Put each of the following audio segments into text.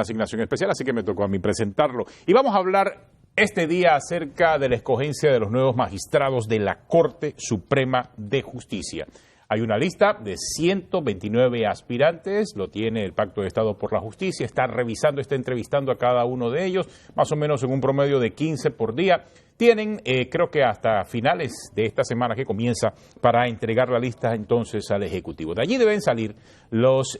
asignación especial, así que me tocó a mí presentarlo. Y vamos a hablar este día acerca de la escogencia de los nuevos magistrados de la Corte Suprema de Justicia. Hay una lista de 129 aspirantes, lo tiene el Pacto de Estado por la Justicia, está revisando, está entrevistando a cada uno de ellos, más o menos en un promedio de 15 por día. Tienen, creo que hasta finales de esta semana que comienza, para entregar la lista entonces al Ejecutivo. De allí deben salir los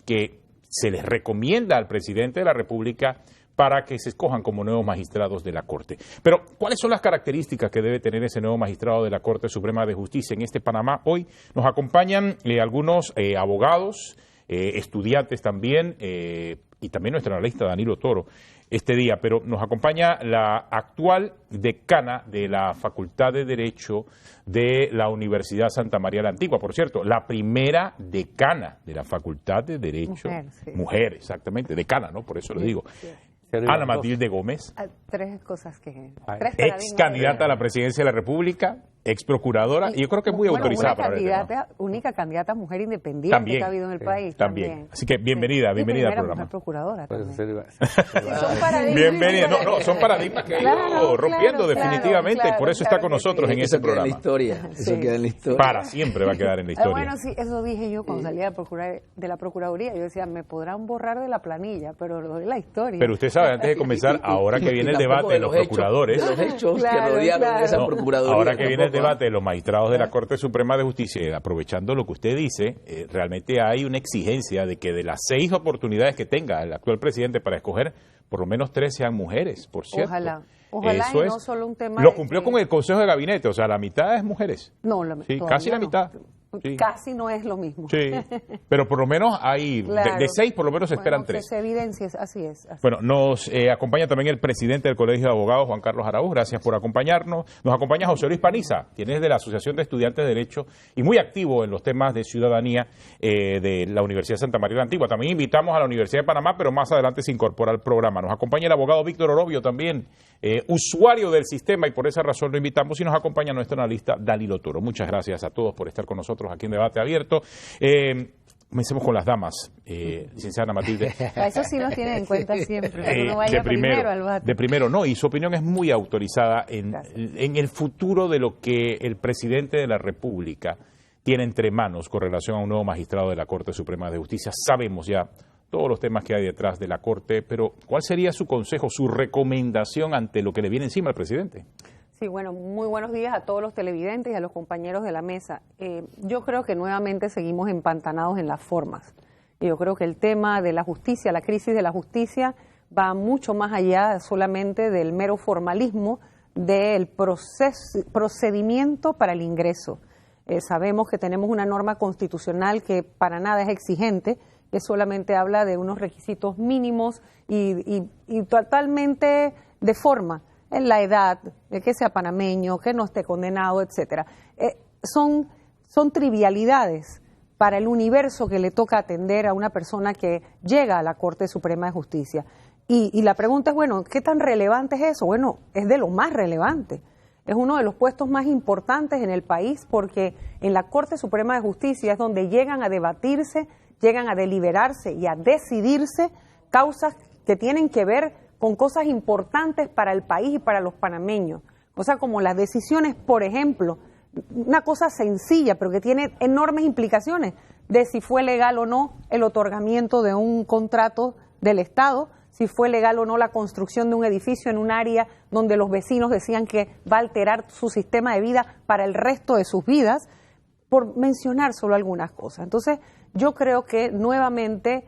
que se les recomienda al presidente de la República para que se escojan como nuevos magistrados de la Corte. Pero, ¿cuáles son las características que debe tener ese nuevo magistrado de la Corte Suprema de Justicia en este Panamá? Hoy nos acompañan algunos abogados, estudiantes también, y también nuestro analista Danilo Toro este día, pero nos acompaña la actual decana de la Facultad de Derecho de la Universidad Santa María la Antigua, por cierto, la primera decana de la Facultad de Derecho, mujer, exactamente, decana, ¿no? Por eso lo digo. Sí. Ana Matilde Gómez, Tres cosas que... ex candidata a la presidencia de la República, ex procuradora, y yo creo que es muy autorizada para el tema. Única candidata mujer independiente también, que ha habido en el país. También. Así que bienvenida, bienvenida al programa. Mujer procuradora también. Son paradigmas. Bienvenida. No, son paradigmas que ha ido rompiendo definitivamente, y por eso está con nosotros en ese programa. Eso queda en la historia. Para siempre va a quedar en la historia. Bueno, sí, eso dije yo cuando salía de la Procuraduría. Yo decía, me podrán borrar de la planilla, pero lo de la historia. Pero usted sabe, antes de comenzar, ahora que viene el debate de los procuradores, los hechos que rodearon esa procuraduría. Ahora que viene el debate de los magistrados de la Corte Suprema de Justicia, aprovechando lo que usted dice, realmente hay una exigencia de que de las 6 oportunidades que tenga el actual presidente para escoger, por lo menos 3 sean mujeres, por cierto. Ojalá, eso y no solo un tema... Lo cumplió con el Consejo de Gabinete, o sea, la mitad es mujeres. No, sí, casi la mitad. Sí. Casi no es lo mismo. Sí, pero por lo menos hay, de 6 por lo menos se esperan 3. Se evidencia, así es. Bueno, nos acompaña también el presidente del Colegio de Abogados, Juan Carlos Araúz, gracias por acompañarnos. Nos acompaña José Luis Paniza, quien es de la Asociación de Estudiantes de Derecho y muy activo en los temas de ciudadanía de la Universidad de Santa María la Antigua. También invitamos a la Universidad de Panamá, pero más adelante se incorpora al programa. Nos acompaña el abogado Víctor Orobio también, usuario del sistema, y por esa razón lo invitamos, y nos acompaña nuestro analista Danilo Toro. Muchas gracias a todos por estar con nosotros aquí en Debate Abierto. Comencemos con las damas, licenciada Ana Matilde. Eso sí nos tienen en cuenta siempre, que uno vaya primero al bate. De primero, no, y su opinión es muy autorizada en el futuro de lo que el presidente de la República tiene entre manos con relación a un nuevo magistrado de la Corte Suprema de Justicia. Sabemos ya todos los temas que hay detrás de la Corte, pero ¿cuál sería su consejo, su recomendación ante lo que le viene encima al presidente? Sí, bueno, muy buenos días a todos los televidentes y a los compañeros de la mesa. Yo creo que nuevamente seguimos empantanados en las formas. Yo creo que el tema de la justicia, la crisis de la justicia, va mucho más allá solamente del mero formalismo del procedimiento para el ingreso. Sabemos que tenemos una norma constitucional que para nada es exigente, que solamente habla de unos requisitos mínimos y totalmente de forma. En la edad, de que sea panameño, que no esté condenado, etcétera. Son trivialidades para el universo que le toca atender a una persona que llega a la Corte Suprema de Justicia. Y la pregunta es, bueno, ¿qué tan relevante es eso? Bueno, es de lo más relevante. Es uno de los puestos más importantes en el país porque en la Corte Suprema de Justicia es donde llegan a debatirse, llegan a deliberarse y a decidirse causas que tienen que ver con cosas importantes para el país y para los panameños. O sea, como las decisiones, por ejemplo, una cosa sencilla, pero que tiene enormes implicaciones, de si fue legal o no el otorgamiento de un contrato del Estado, si fue legal o no la construcción de un edificio en un área donde los vecinos decían que va a alterar su sistema de vida para el resto de sus vidas, por mencionar solo algunas cosas. Entonces, yo creo que nuevamente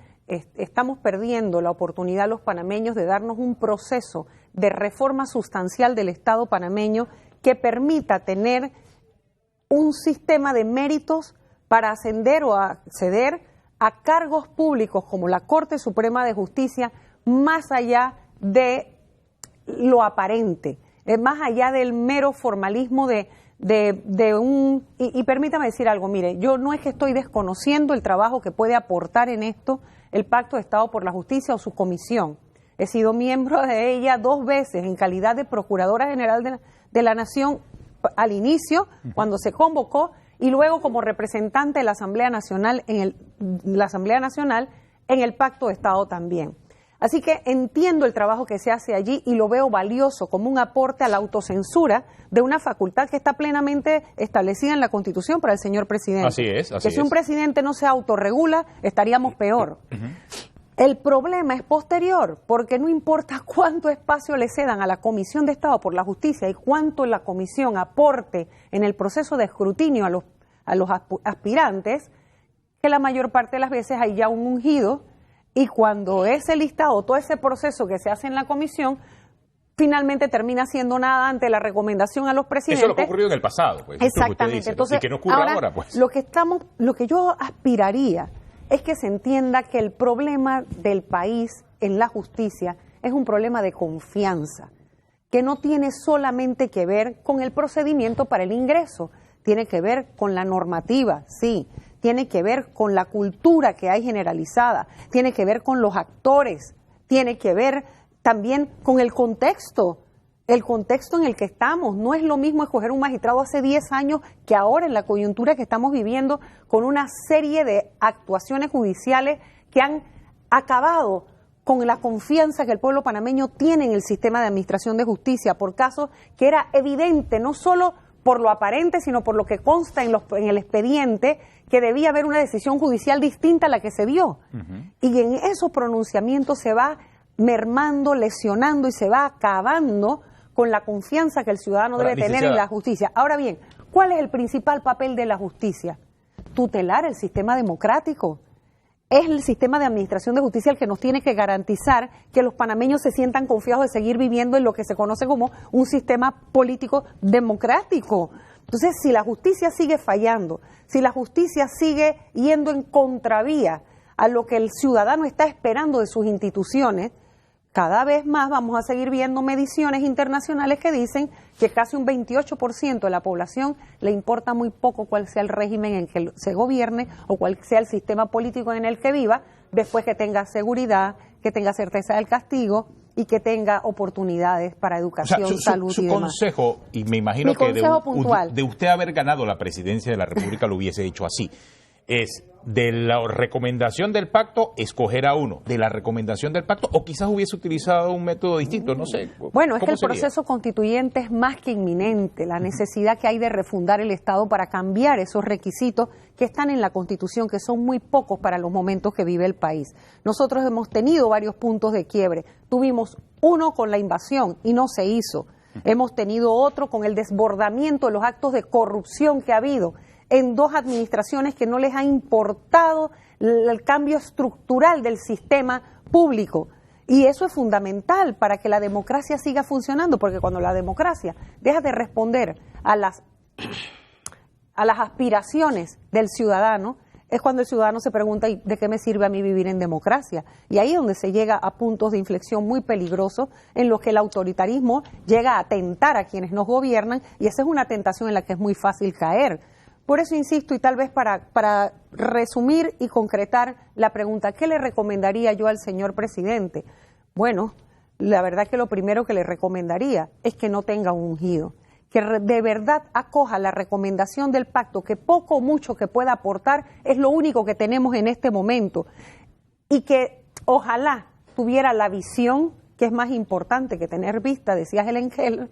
estamos perdiendo la oportunidad los panameños de darnos un proceso de reforma sustancial del Estado panameño que permita tener un sistema de méritos para ascender o acceder a cargos públicos como la Corte Suprema de Justicia, más allá de lo aparente, más allá del mero formalismo y permítame decir algo, mire, yo no es que estoy desconociendo el trabajo que puede aportar en esto el Pacto de Estado por la Justicia o su comisión. He sido miembro de ella 2 veces en calidad de Procuradora General de la Nación al inicio, cuando se convocó, y luego como representante de la Asamblea Nacional en el Pacto de Estado también. Así que entiendo el trabajo que se hace allí y lo veo valioso como un aporte a la autocensura de una facultad que está plenamente establecida en la Constitución para el señor presidente. Así es, así que si un presidente no se autorregula, estaríamos peor. El problema es posterior, porque no importa cuánto espacio le cedan a la Comisión de Estado por la Justicia y cuánto la Comisión aporte en el proceso de escrutinio a los aspirantes, que la mayor parte de las veces hay ya un ungido. Y cuando ese listado, todo ese proceso que se hace en la comisión, finalmente termina siendo nada ante la recomendación a los presidentes. Eso es lo que ocurrió en el pasado, pues. Exactamente. Dice, Entonces, y que no ocurra ahora, pues. Lo que yo aspiraría es que se entienda que el problema del país en la justicia es un problema de confianza, que no tiene solamente que ver con el procedimiento para el ingreso, tiene que ver con la normativa, sí, tiene que ver con la cultura que hay generalizada, tiene que ver con los actores, tiene que ver también con el contexto en el que estamos. No es lo mismo escoger un magistrado hace 10 años que ahora en la coyuntura que estamos viviendo, con una serie de actuaciones judiciales que han acabado con la confianza que el pueblo panameño tiene en el sistema de administración de justicia, por casos que era evidente, no solo por lo aparente, sino por lo que consta en el expediente, que debía haber una decisión judicial distinta a la que se dio. Y en esos pronunciamientos se va mermando, lesionando y se va acabando con la confianza que el ciudadano debe tener en la justicia. Ahora bien, ¿cuál es el principal papel de la justicia? Tutelar el sistema democrático. Es el sistema de administración de justicia el que nos tiene que garantizar que los panameños se sientan confiados de seguir viviendo en lo que se conoce como un sistema político democrático. Entonces, si la justicia sigue fallando, si la justicia sigue yendo en contravía a lo que el ciudadano está esperando de sus instituciones, cada vez más vamos a seguir viendo mediciones internacionales que dicen que casi un 28% de la población le importa muy poco cuál sea el régimen en que se gobierne o cuál sea el sistema político en el que viva, después que tenga seguridad, que tenga certeza del castigo y que tenga oportunidades para educación, salud y demás. Su consejo, y me imagino que de usted haber ganado la presidencia de la República lo hubiese hecho así, es de la recomendación del pacto, escoger a uno, de la recomendación del pacto, o quizás hubiese utilizado un método distinto, no sé. Bueno, es que el proceso constituyente es más que inminente, la necesidad que hay de refundar el Estado para cambiar esos requisitos que están en la Constitución, que son muy pocos para los momentos que vive el país. Nosotros hemos tenido varios puntos de quiebre, tuvimos uno con la invasión y no se hizo, hemos tenido otro con el desbordamiento de los actos de corrupción que ha habido en dos administraciones que no les ha importado el cambio estructural del sistema público. Y eso es fundamental para que la democracia siga funcionando, porque cuando la democracia deja de responder a las aspiraciones del ciudadano, es cuando el ciudadano se pregunta, ¿y de qué me sirve a mí vivir en democracia? Y ahí es donde se llega a puntos de inflexión muy peligrosos en los que el autoritarismo llega a tentar a quienes nos gobiernan, y esa es una tentación en la que es muy fácil caer. Por eso insisto, y tal vez para resumir y concretar la pregunta, ¿qué le recomendaría yo al señor presidente? Bueno, la verdad que lo primero que le recomendaría es que no tenga un ungido, que de verdad acoja la recomendación del pacto, que poco o mucho que pueda aportar es lo único que tenemos en este momento, y que ojalá tuviera la visión, que es más importante que tener vista, decía Helen Keller,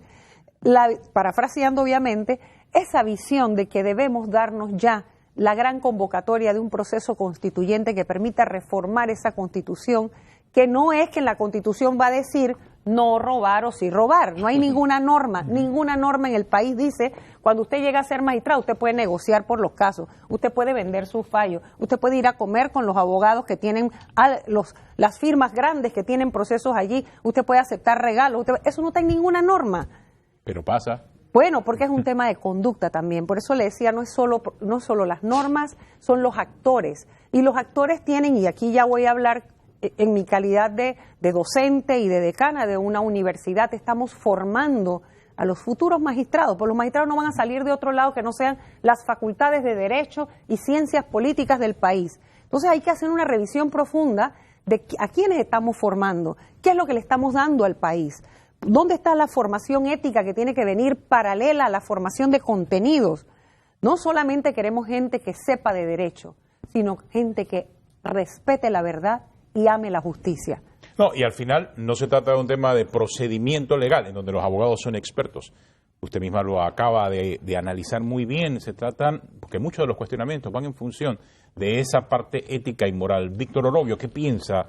parafraseando obviamente, esa visión de que debemos darnos ya la gran convocatoria de un proceso constituyente que permita reformar esa Constitución, que no es que en la Constitución va a decir no robar o sí robar, no hay ninguna norma en el país dice, cuando usted llega a ser magistrado, usted puede negociar por los casos, usted puede vender sus fallos, usted puede ir a comer con los abogados que tienen, las firmas grandes que tienen procesos allí, usted puede aceptar regalos, eso no está en ninguna norma. Pero pasa. Bueno, porque es un tema de conducta también, por eso le decía, no solo las normas, son los actores, y los actores tienen, y aquí ya voy a hablar en mi calidad de docente y de decana de una universidad, estamos formando a los futuros magistrados, pues los magistrados no van a salir de otro lado que no sean las facultades de Derecho y Ciencias Políticas del país. Entonces hay que hacer una revisión profunda de a quiénes estamos formando, qué es lo que le estamos dando al país. ¿Dónde está la formación ética que tiene que venir paralela a la formación de contenidos? No solamente queremos gente que sepa de derecho, sino gente que respete la verdad y ame la justicia. No, y al final no se trata de un tema de procedimiento legal, en donde los abogados son expertos. Usted misma lo acaba de analizar muy bien. Se tratan, porque muchos de los cuestionamientos van en función de esa parte ética y moral. Víctor Orobio, ¿qué piensa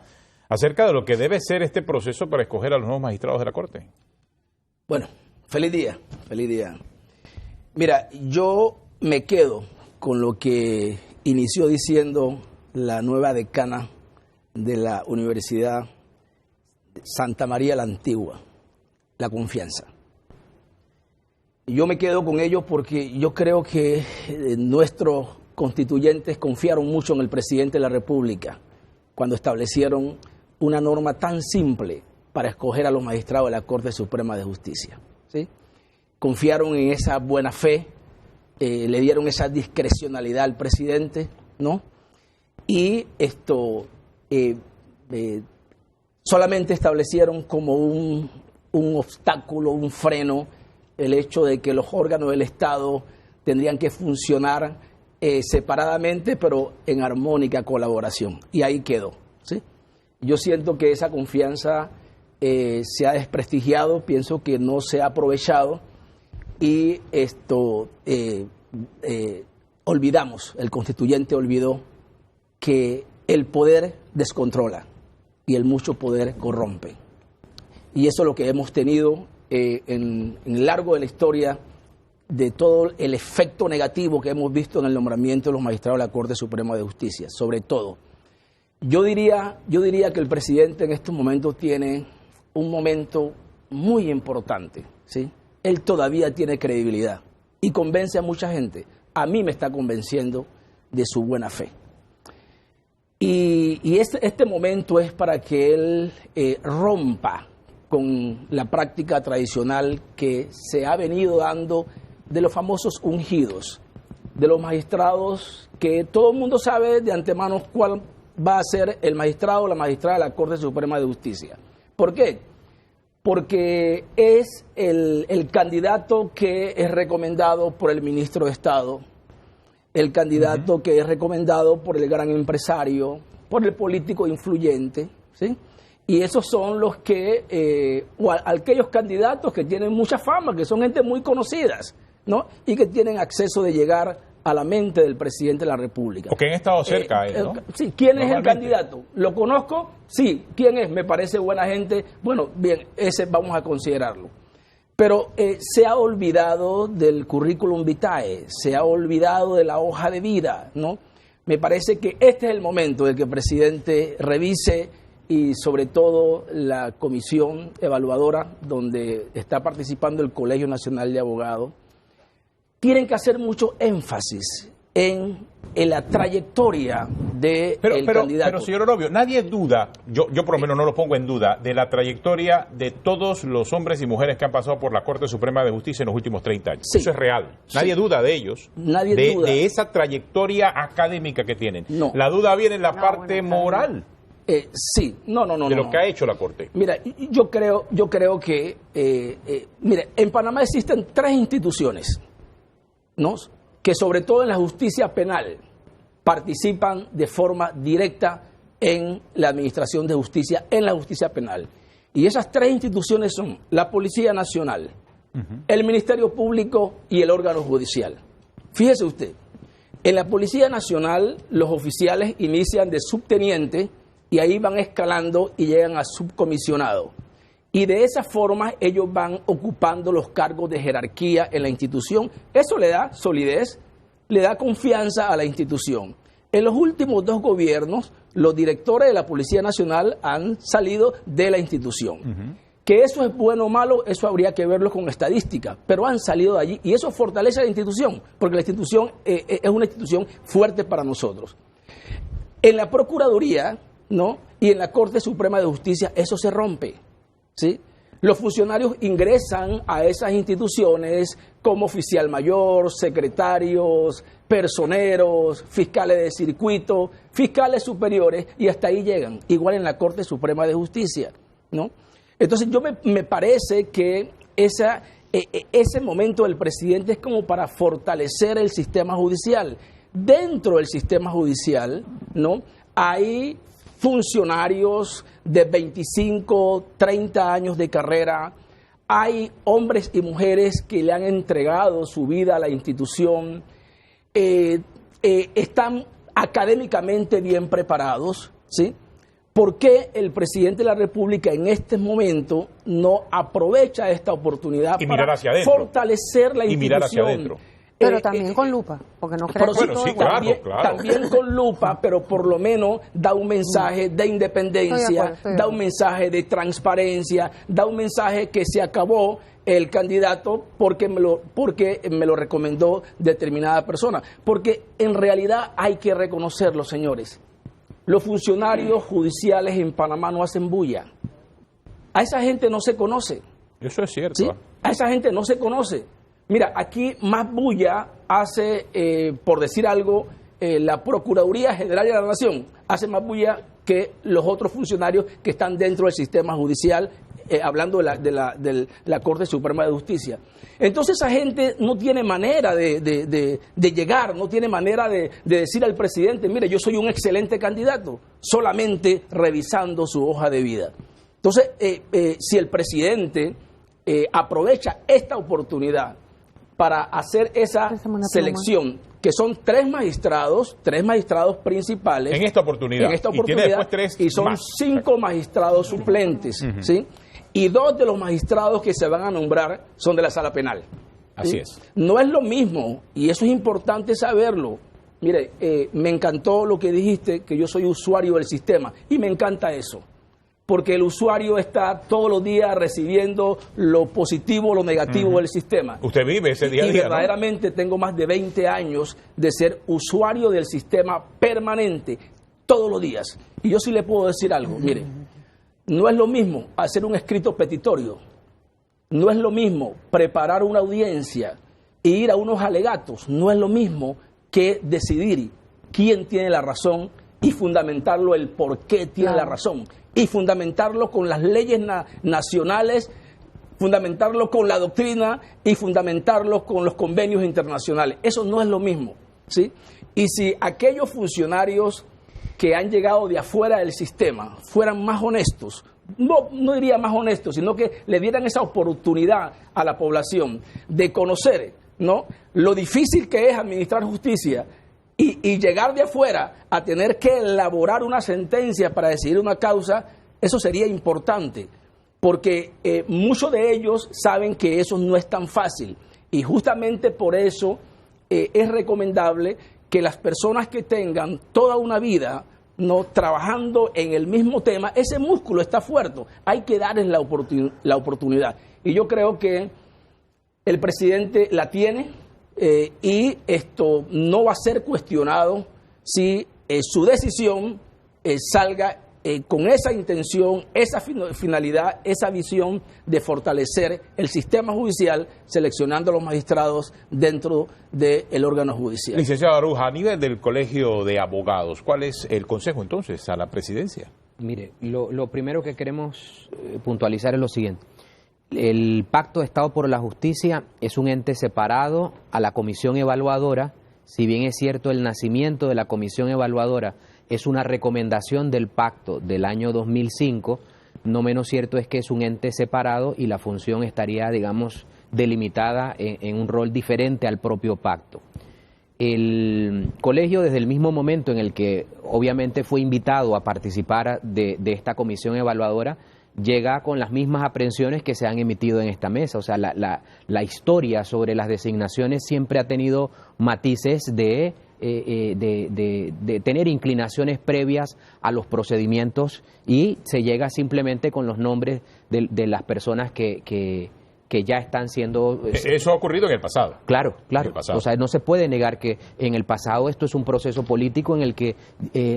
acerca de lo que debe ser este proceso para escoger a los nuevos magistrados de la Corte? Bueno, feliz día, feliz día. Mira, yo me quedo con lo que inició diciendo la nueva decana de la Universidad Santa María la Antigua, la confianza. Yo me quedo con ellos porque yo creo que nuestros constituyentes confiaron mucho en el presidente de la República cuando establecieron una norma tan simple para escoger a los magistrados de la Corte Suprema de Justicia, ¿sí? Confiaron en esa buena fe, le dieron esa discrecionalidad al presidente, ¿no? Y solamente establecieron como un obstáculo, un freno, el hecho de que los órganos del Estado tendrían que funcionar separadamente, pero en armónica colaboración. Y ahí quedó, ¿sí? Yo siento que esa confianza se ha desprestigiado, pienso que no se ha aprovechado y olvidamos, el constituyente olvidó que el poder descontrola y el mucho poder corrompe. Y eso es lo que hemos tenido en largo de la historia, de todo el efecto negativo que hemos visto en el nombramiento de los magistrados de la Corte Suprema de Justicia. Sobre todo, yo diría que el presidente en estos momentos tiene un momento muy importante, ¿sí? Él todavía tiene credibilidad y convence a mucha gente. A mí me está convenciendo de su buena fe. Y este momento es para que él rompa con la práctica tradicional que se ha venido dando de los famosos ungidos, de los magistrados que todo el mundo sabe de antemano cuál va a ser el magistrado o la magistrada de la Corte Suprema de Justicia. ¿Por qué? Porque es el candidato que es recomendado por el ministro de Estado, el candidato que es recomendado por el gran empresario, por el político influyente, ¿sí? Y esos son los que, o aquellos candidatos que tienen mucha fama, que son gente muy conocidas, ¿no? Y que tienen acceso de llegar a la mente del presidente de la República. O que han estado cerca a él, ¿no? Sí, ¿quién es el candidato? ¿Lo conozco? Sí. ¿Quién es? Me parece buena gente. Bueno, bien, ese vamos a considerarlo. Pero se ha olvidado del currículum vitae, se ha olvidado de la hoja de vida, ¿no? Me parece que este es el momento de que el presidente revise y sobre todo la comisión evaluadora donde está participando el Colegio Nacional de Abogados, tienen que hacer mucho énfasis en la trayectoria del candidato. Pero, señor Orobio, nadie duda, yo por lo menos no lo pongo en duda, de la trayectoria de todos los hombres y mujeres que han pasado por la Corte Suprema de Justicia en los últimos 30 años. Sí. Eso es real. Nadie duda de ellos. Nadie duda. De esa trayectoria académica que tienen. No. La duda viene en la parte moral. Sí, no. De lo que ha hecho la Corte. Mira, yo creo que, mire, en Panamá existen 3 instituciones, ¿no?, que sobre todo en la justicia penal participan de forma directa en la administración de justicia, en la justicia penal. Y esas 3 instituciones son la Policía Nacional, el Ministerio Público y el órgano judicial. Fíjese usted, en la Policía Nacional los oficiales inician de subteniente y ahí van escalando y llegan a subcomisionado. Y de esa forma ellos van ocupando los cargos de jerarquía en la institución. Eso le da solidez, le da confianza a la institución. En los últimos 2 gobiernos, los directores de la Policía Nacional han salido de la institución. Que eso es bueno o malo, eso habría que verlo con estadística, pero han salido de allí y eso fortalece a la institución, porque la institución es una institución fuerte para nosotros. En la Procuraduría, ¿no?, y en la Corte Suprema de Justicia eso se rompe, ¿sí? Los funcionarios ingresan a esas instituciones como oficial mayor, secretarios, personeros, fiscales de circuito, fiscales superiores, y hasta ahí llegan, igual en la Corte Suprema de Justicia, ¿no? Entonces me parece que ese momento del presidente es como para fortalecer el sistema judicial. Dentro del sistema judicial, ¿no?, hay funcionarios de 25, 30 años de carrera, hay hombres y mujeres que le han entregado su vida a la institución, están académicamente bien preparados, ¿sí? ¿Por qué el presidente de la República en este momento no aprovecha esta oportunidad para fortalecer la institución? Y mirar hacia adentro. Pero también con lupa, porque no creo que todo también con lupa, pero por lo menos da un mensaje de independencia, da un mensaje de transparencia, da un mensaje que se acabó el candidato porque me lo recomendó determinada persona. Porque en realidad hay que reconocerlo, señores. Los funcionarios judiciales en Panamá no hacen bulla. A esa gente no se conoce. Eso es cierto. ¿Sí? A esa gente no se conoce. Mira, aquí más bulla hace, por decir algo, la Procuraduría General de la Nación, hace más bulla que los otros funcionarios que están dentro del sistema judicial, hablando de la Corte Suprema de Justicia. Entonces esa gente no tiene manera de llegar, no tiene manera de decir al presidente, mire, yo soy un excelente candidato, solamente revisando su hoja de vida. Entonces, si el presidente aprovecha esta oportunidad para hacer esa selección, que son tres magistrados principales. En esta oportunidad. Y tiene después tres y son más. 5 magistrados suplentes, ¿sí? Y 2 de los magistrados que se van a nombrar son de la Sala Penal. Así ¿sí? es. No es lo mismo, y eso es importante saberlo. Mire, me encantó lo que dijiste, que yo soy usuario del sistema, y me encanta eso. Porque el usuario está todos los días recibiendo lo positivo o lo negativo del sistema. Usted vive ese día a día, y verdaderamente, ¿no? Tengo más de 20 años de ser usuario del sistema permanente, todos los días. Y yo sí le puedo decir algo, mire, no es lo mismo hacer un escrito petitorio, no es lo mismo preparar una audiencia e ir a unos alegatos, no es lo mismo que decidir quién tiene la razón y fundamentarlo el por qué tiene la razón. Y fundamentarlo con las leyes nacionales, fundamentarlo con la doctrina y fundamentarlo con los convenios internacionales. Eso no es lo mismo, ¿sí? Y si aquellos funcionarios que han llegado de afuera del sistema fueran más honestos, no diría más honestos, sino que le dieran esa oportunidad a la población de conocer, ¿no?, lo difícil que es administrar justicia, y llegar de afuera a tener que elaborar una sentencia para decidir una causa, eso sería importante, porque muchos de ellos saben que eso no es tan fácil, y justamente por eso es recomendable que las personas que tengan toda una vida no trabajando en el mismo tema, ese músculo está fuerte, hay que darles la oportunidad. Y yo creo que el presidente la tiene, y esto no va a ser cuestionado si su decisión salga con esa intención, esa finalidad, esa visión de fortalecer el sistema judicial, seleccionando a los magistrados dentro del órgano judicial. Licenciado Aruja, a nivel del Colegio de Abogados, ¿cuál es el consejo entonces a la presidencia? Mire, lo primero que queremos puntualizar es lo siguiente. El Pacto de Estado por la Justicia es un ente separado a la Comisión Evaluadora. Si bien es cierto, el nacimiento de la Comisión Evaluadora es una recomendación del pacto del año 2005, no menos cierto es que es un ente separado y la función estaría, digamos, delimitada en un rol diferente al propio pacto. El colegio, desde el mismo momento en el que obviamente fue invitado a participar de esta comisión evaluadora, llega con las mismas aprehensiones que se han emitido en esta mesa. O sea, la historia sobre las designaciones siempre ha tenido matices de tener inclinaciones previas a los procedimientos, y se llega simplemente con los nombres de las personas que ya están siendo... Eso ha ocurrido en el pasado. Claro. O sea, no se puede negar que en el pasado esto es un proceso político en el que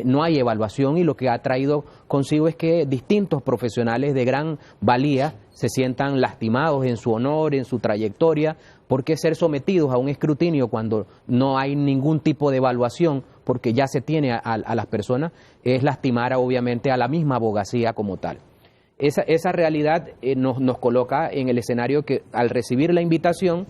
no hay evaluación, y lo que ha traído consigo es que distintos profesionales de gran valía se sientan lastimados en su honor, en su trayectoria. ¿Por qué ser sometidos a un escrutinio cuando no hay ningún tipo de evaluación? Porque ya se tiene a las personas, es lastimar obviamente a la misma abogacía como tal. Esa realidad nos coloca en el escenario que, al recibir la invitación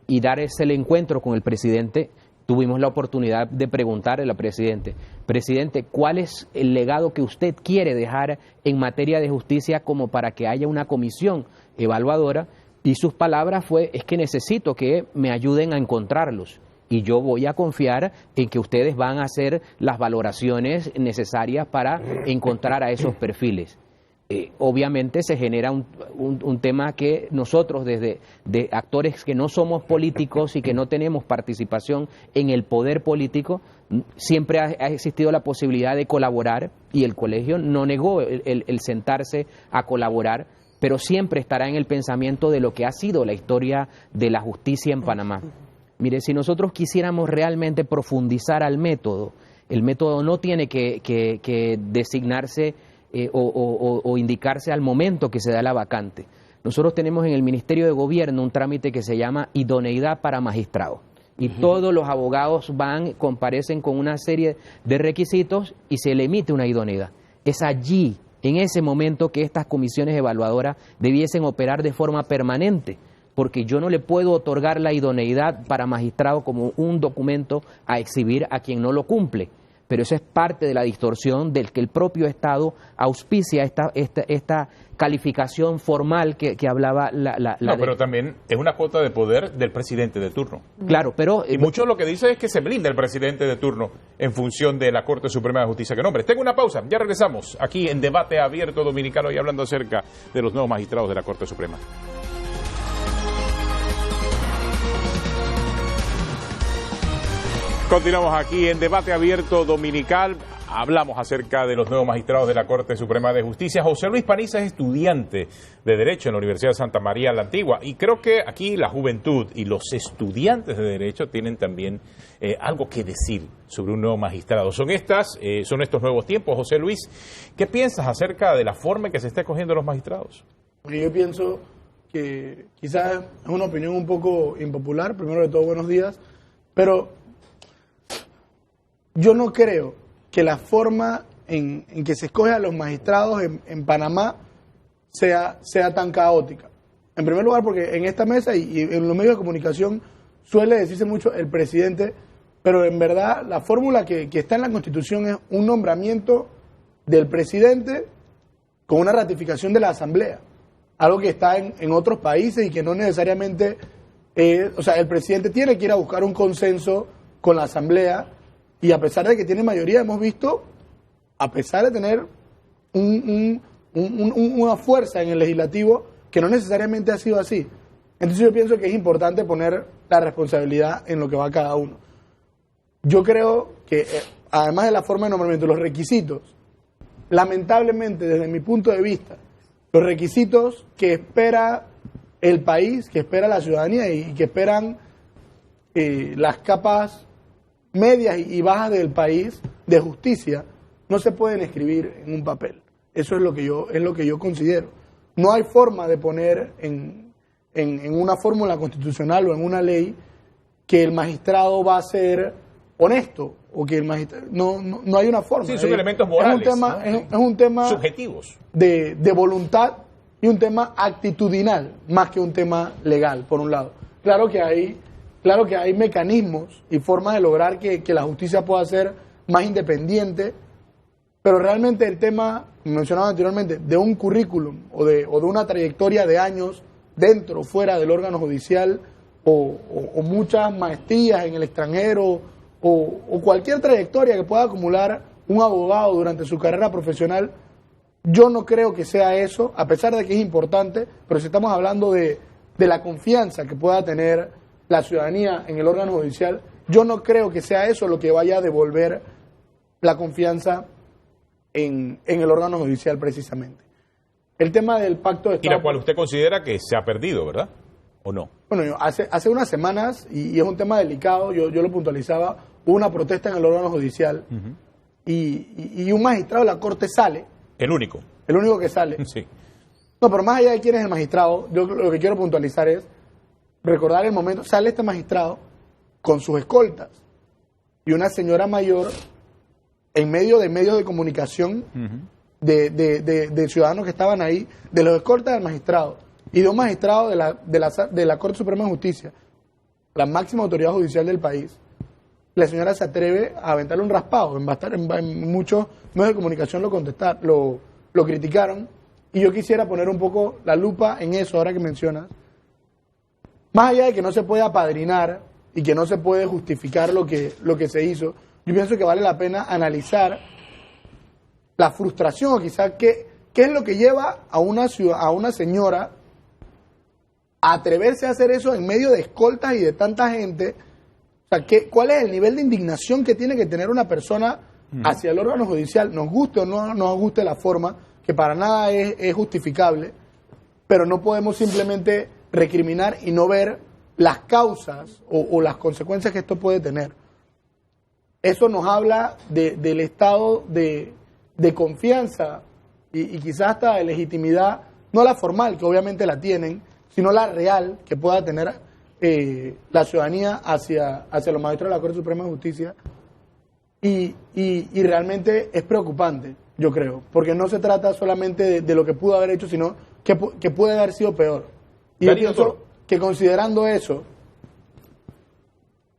y dar el encuentro con el presidente, tuvimos la oportunidad de preguntarle al presidente, presidente, ¿cuál es el legado que usted quiere dejar en materia de justicia como para que haya una comisión evaluadora? Y sus palabras fue, es que necesito que me ayuden a encontrarlos. Y yo voy a confiar en que ustedes van a hacer las valoraciones necesarias para encontrar a esos perfiles. Obviamente se genera un tema que nosotros desde de actores que no somos políticos y que no tenemos participación en el poder político, siempre ha existido la posibilidad de colaborar y el colegio no negó el sentarse a colaborar, pero siempre estará en el pensamiento de lo que ha sido la historia de la justicia en Panamá. Mire, si nosotros quisiéramos realmente profundizar al método, el método no tiene que designarse o indicarse al momento que se da la vacante. Nosotros tenemos en el Ministerio de Gobierno un trámite que se llama idoneidad para magistrados. Y todos los abogados comparecen con una serie de requisitos y se le emite una idoneidad. Es allí, en ese momento, que estas comisiones evaluadoras debiesen operar de forma permanente, porque yo no le puedo otorgar la idoneidad para magistrado como un documento a exhibir a quien no lo cumple. Pero eso es parte de la distorsión del que el propio Estado auspicia esta calificación formal que hablaba pero también es una cuota de poder del presidente de turno. Claro, pero... Y mucho lo que dice es que se blinda el presidente de turno en función de la Corte Suprema de Justicia que nombre. Tengo una pausa, ya regresamos aquí en Debate Abierto Dominicano y hablando acerca de los nuevos magistrados de la Corte Suprema. Continuamos aquí en Debate Abierto Dominical. Hablamos acerca de los nuevos magistrados de la Corte Suprema de Justicia. José Luis Paniza es estudiante de Derecho en la Universidad de Santa María la Antigua. Y creo que aquí la juventud y los estudiantes de Derecho tienen también algo que decir sobre un nuevo magistrado. Son estos nuevos tiempos. José Luis, ¿qué piensas acerca de la forma en que se está escogiendo los magistrados? Yo pienso que quizás es una opinión un poco impopular. Primero de todo, buenos días. Pero yo no creo que la forma en que se escoge a los magistrados en Panamá sea tan caótica. En primer lugar, porque en esta mesa y en los medios de comunicación suele decirse mucho el presidente, pero en verdad la fórmula que está en la Constitución es un nombramiento del presidente con una ratificación de la Asamblea, algo que está en otros países y que no necesariamente, el presidente tiene que ir a buscar un consenso con la Asamblea. Y a pesar de que tiene mayoría, hemos visto, a pesar de tener una fuerza en el legislativo, que no necesariamente ha sido así. Entonces yo pienso que es importante poner la responsabilidad en lo que va cada uno. Yo creo que, además de la forma de nombramiento, los requisitos, lamentablemente, desde mi punto de vista, los requisitos que espera el país, que espera la ciudadanía y que esperan las capas medias y bajas del país de justicia no se pueden escribir en un papel. Eso es lo que yo considero. No hay forma de poner en una fórmula constitucional o en una ley que el magistrado va a ser honesto o que el magistrado no hay una forma. Sí, son elementos morales. Es un tema subjetivos de voluntad y un tema actitudinal más que un tema legal, por un lado. Claro que hay mecanismos y formas de lograr que la justicia pueda ser más independiente, pero realmente el tema, mencionado anteriormente, de un currículum o de una trayectoria de años dentro o fuera del órgano judicial o muchas maestrías en el extranjero o cualquier trayectoria que pueda acumular un abogado durante su carrera profesional, yo no creo que sea eso, a pesar de que es importante, pero si estamos hablando de la confianza que pueda tener la ciudadanía en el órgano judicial, yo no creo que sea eso lo que vaya a devolver la confianza en el órgano judicial precisamente. El tema del pacto de Estado... Y la cual usted considera que se ha perdido, ¿verdad? ¿O no? Bueno, hace unas semanas, y es un tema delicado, yo lo puntualizaba, hubo una protesta en el órgano judicial y un magistrado de la Corte sale. El único que sale. Sí. No, pero más allá de quién es el magistrado, yo lo que quiero puntualizar es recordar el momento, sale este magistrado con sus escoltas y una señora mayor en medio de medios de comunicación de ciudadanos que estaban ahí, de los escoltas del magistrado y de un magistrado de la Corte Suprema de Justicia, la máxima autoridad judicial del país, la señora se atreve a aventarle un raspado. En muchos medios de comunicación lo criticaron, y yo quisiera poner un poco la lupa en eso ahora que mencionas. Más allá de que no se puede apadrinar y que no se puede justificar lo que se hizo, yo pienso que vale la pena analizar la frustración, o quizás qué es lo que lleva a una señora a atreverse a hacer eso en medio de escoltas y de tanta gente. O sea, ¿cuál es el nivel de indignación que tiene que tener una persona hacia el órgano judicial? Nos guste o no nos guste la forma, que para nada es justificable, pero no podemos simplemente recriminar y no ver las causas o las consecuencias que esto puede tener. Eso nos habla del estado de confianza y quizás hasta de legitimidad, no la formal, que obviamente la tienen, sino la real que pueda tener la ciudadanía hacia los magistrados de la Corte Suprema de Justicia. Y realmente es preocupante, yo creo, porque no se trata solamente de lo que pudo haber hecho, sino que puede haber sido peor. Y yo pienso que considerando eso,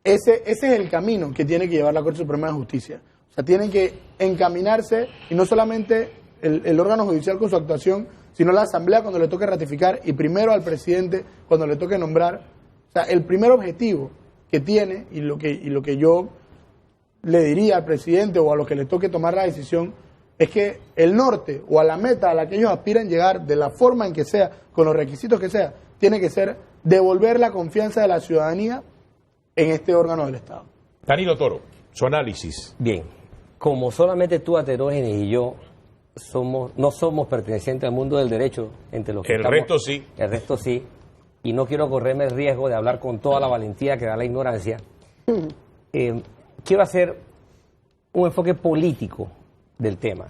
ese es el camino que tiene que llevar la Corte Suprema de Justicia. O sea, tienen que encaminarse, y no solamente el órgano judicial con su actuación, sino la Asamblea cuando le toque ratificar, y primero al presidente cuando le toque nombrar. O sea, el primer objetivo que tiene, y lo que yo le diría al presidente o a los que le toque tomar la decisión, es que el norte o a la meta a la que ellos aspiran llegar, de la forma en que sea, con los requisitos que sea, tiene que ser devolver la confianza de la ciudadanía en este órgano del Estado. Danilo Toro, su análisis. Bien, como solamente tú, Aterógenes, y yo no somos pertenecientes al mundo del derecho, entre los que el resto sí. El resto sí, y no quiero correrme el riesgo de hablar con toda la valentía que da la ignorancia. Quiero hacer un enfoque político del tema.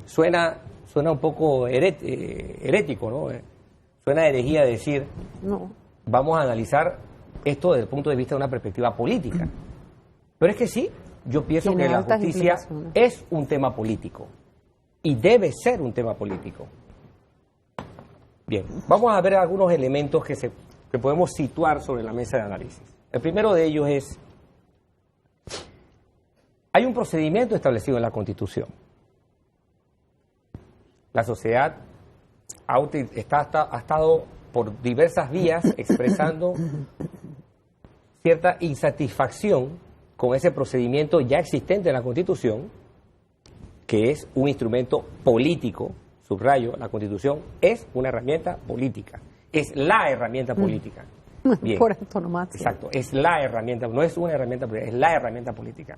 Suena un poco herético, ¿no? Suena herejía decir, No. vamos a analizar esto desde el punto de vista de una perspectiva política. Pero es que sí, yo pienso Tiene que la altas justicia implicaciones. es un tema político y debe ser un tema político. Bien, vamos a ver algunos elementos que podemos situar sobre la mesa de análisis. El primero de ellos es, hay un procedimiento establecido en la Constitución. La sociedad ha estado por diversas vías expresando cierta insatisfacción con ese procedimiento ya existente en la Constitución, que es un instrumento político. Subrayo, la Constitución es una herramienta política, es la herramienta política. Bien. Por antonomasia. Exacto, es la herramienta, no es una herramienta política, es la herramienta política,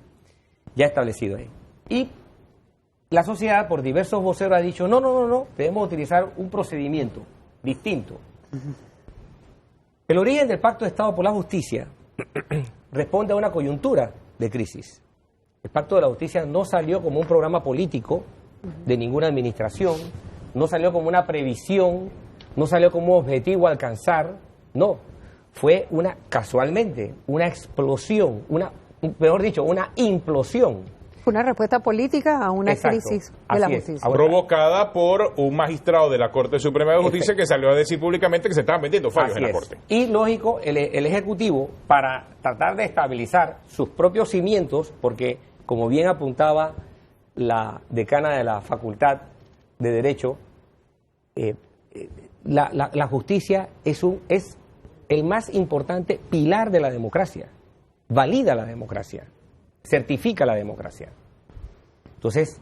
ya establecido ahí. Y la sociedad, por diversos voceros, ha dicho, no, debemos utilizar un procedimiento distinto. El origen del Pacto de Estado por la Justicia responde a una coyuntura de crisis. El Pacto de la Justicia no salió como un programa político de ninguna administración, no salió como una previsión, no salió como un objetivo a alcanzar, no. Fue casualmente, una explosión, mejor dicho, una implosión. Una respuesta política a una Exacto, crisis de la así es. justicia. Ahora, Provocada por un magistrado de la Corte Suprema de Justicia que salió a decir públicamente que se estaban metiendo fallos así en la es. Corte. Y lógico, el Ejecutivo, para tratar de estabilizar sus propios cimientos, porque como bien apuntaba la decana de la Facultad de Derecho, la justicia es el más importante pilar de la democracia, valida la democracia, certifica la democracia. Entonces,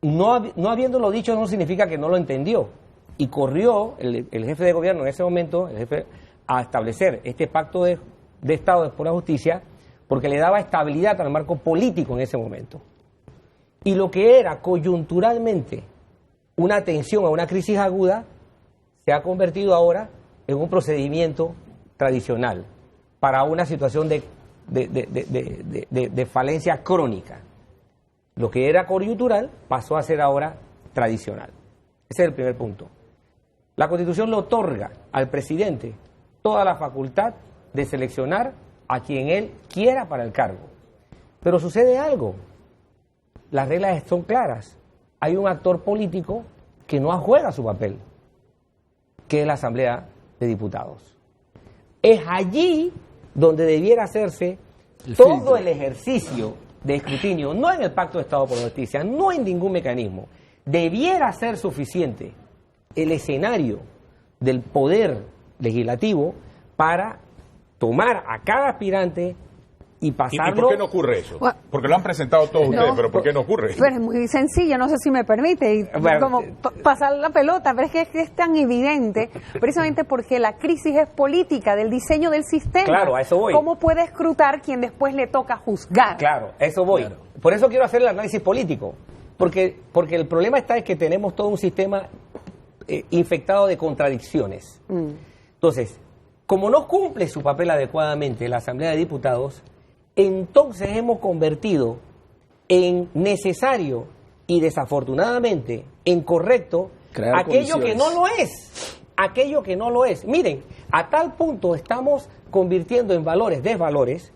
no habiéndolo dicho no significa que no lo entendió. Y corrió el jefe de gobierno en ese momento, a establecer este pacto de Estado por la justicia, porque le daba estabilidad al marco político en ese momento. Y lo que era coyunturalmente una atención a una crisis aguda, se ha convertido ahora en un procedimiento tradicional para una situación de falencia crónica. Lo que era coyuntural pasó a ser ahora tradicional. Ese es el primer punto. La Constitución le otorga al presidente toda la facultad de seleccionar a quien él quiera para el cargo. Pero sucede algo. Las reglas son claras. Hay un actor político que no juega su papel, que es la Asamblea de Diputados. Es allí donde debiera hacerse todo el ejercicio de escrutinio, no en el Pacto de Estado por la Justicia, no en ningún mecanismo, debiera ser suficiente el escenario del poder legislativo para tomar a cada aspirante y pasarlo. ¿Y por qué no ocurre eso? Porque lo han presentado todos ustedes, pero ¿por qué no ocurre? Bueno, es muy sencillo, no sé si me permite, y como pasar la pelota, pero es que es tan evidente, precisamente porque la crisis es política, del diseño del sistema. Claro, a eso voy. ¿Cómo puede escrutar quien después le toca juzgar? Claro, a eso voy. Claro. Por eso quiero hacer el análisis político, porque el problema está es que tenemos todo un sistema infectado de contradicciones. Entonces, como no cumple su papel adecuadamente la Asamblea de Diputados, entonces hemos convertido en necesario y desafortunadamente en correcto aquello que no lo es. Aquello que no lo es. Miren, a tal punto estamos convirtiendo en valores desvalores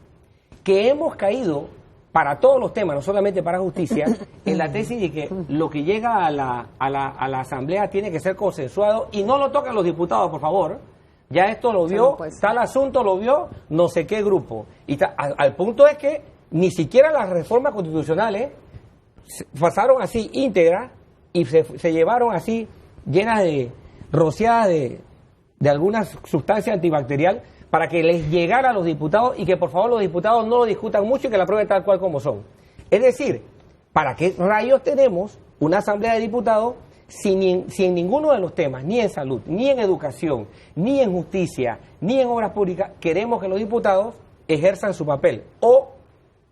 que hemos caído para todos los temas, no solamente para justicia, en la tesis de que lo que llega a la Asamblea tiene que ser consensuado y no lo tocan los diputados, por favor. Ya esto lo vio, tal asunto lo vio, no sé qué grupo. Y al punto es que ni siquiera las reformas constitucionales pasaron así íntegras y se llevaron así llenas de, rociadas de alguna sustancia antibacterial para que les llegara a los diputados y que por favor los diputados no lo discutan mucho y que la aprueben tal cual como son. Es decir, ¿para qué rayos tenemos una Asamblea de Diputados si en ninguno de los temas, ni en salud, ni en educación, ni en justicia, ni en obras públicas, queremos que los diputados ejerzan su papel? O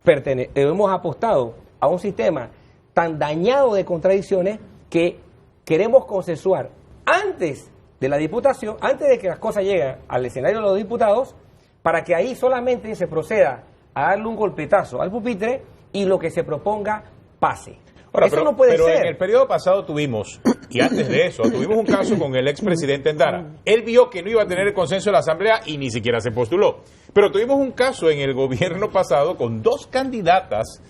hemos apostado a un sistema tan dañado de contradicciones que queremos consensuar antes de la diputación, antes de que las cosas lleguen al escenario de los diputados, para que ahí solamente se proceda a darle un golpetazo al pupitre y lo que se proponga pase. Ahora, eso no puede ser. Pero en el periodo pasado tuvimos, y antes de eso, tuvimos un caso con el expresidente Endara. Él vio que no iba a tener el consenso de la Asamblea y ni siquiera se postuló. Pero tuvimos un caso en el gobierno pasado con dos candidatas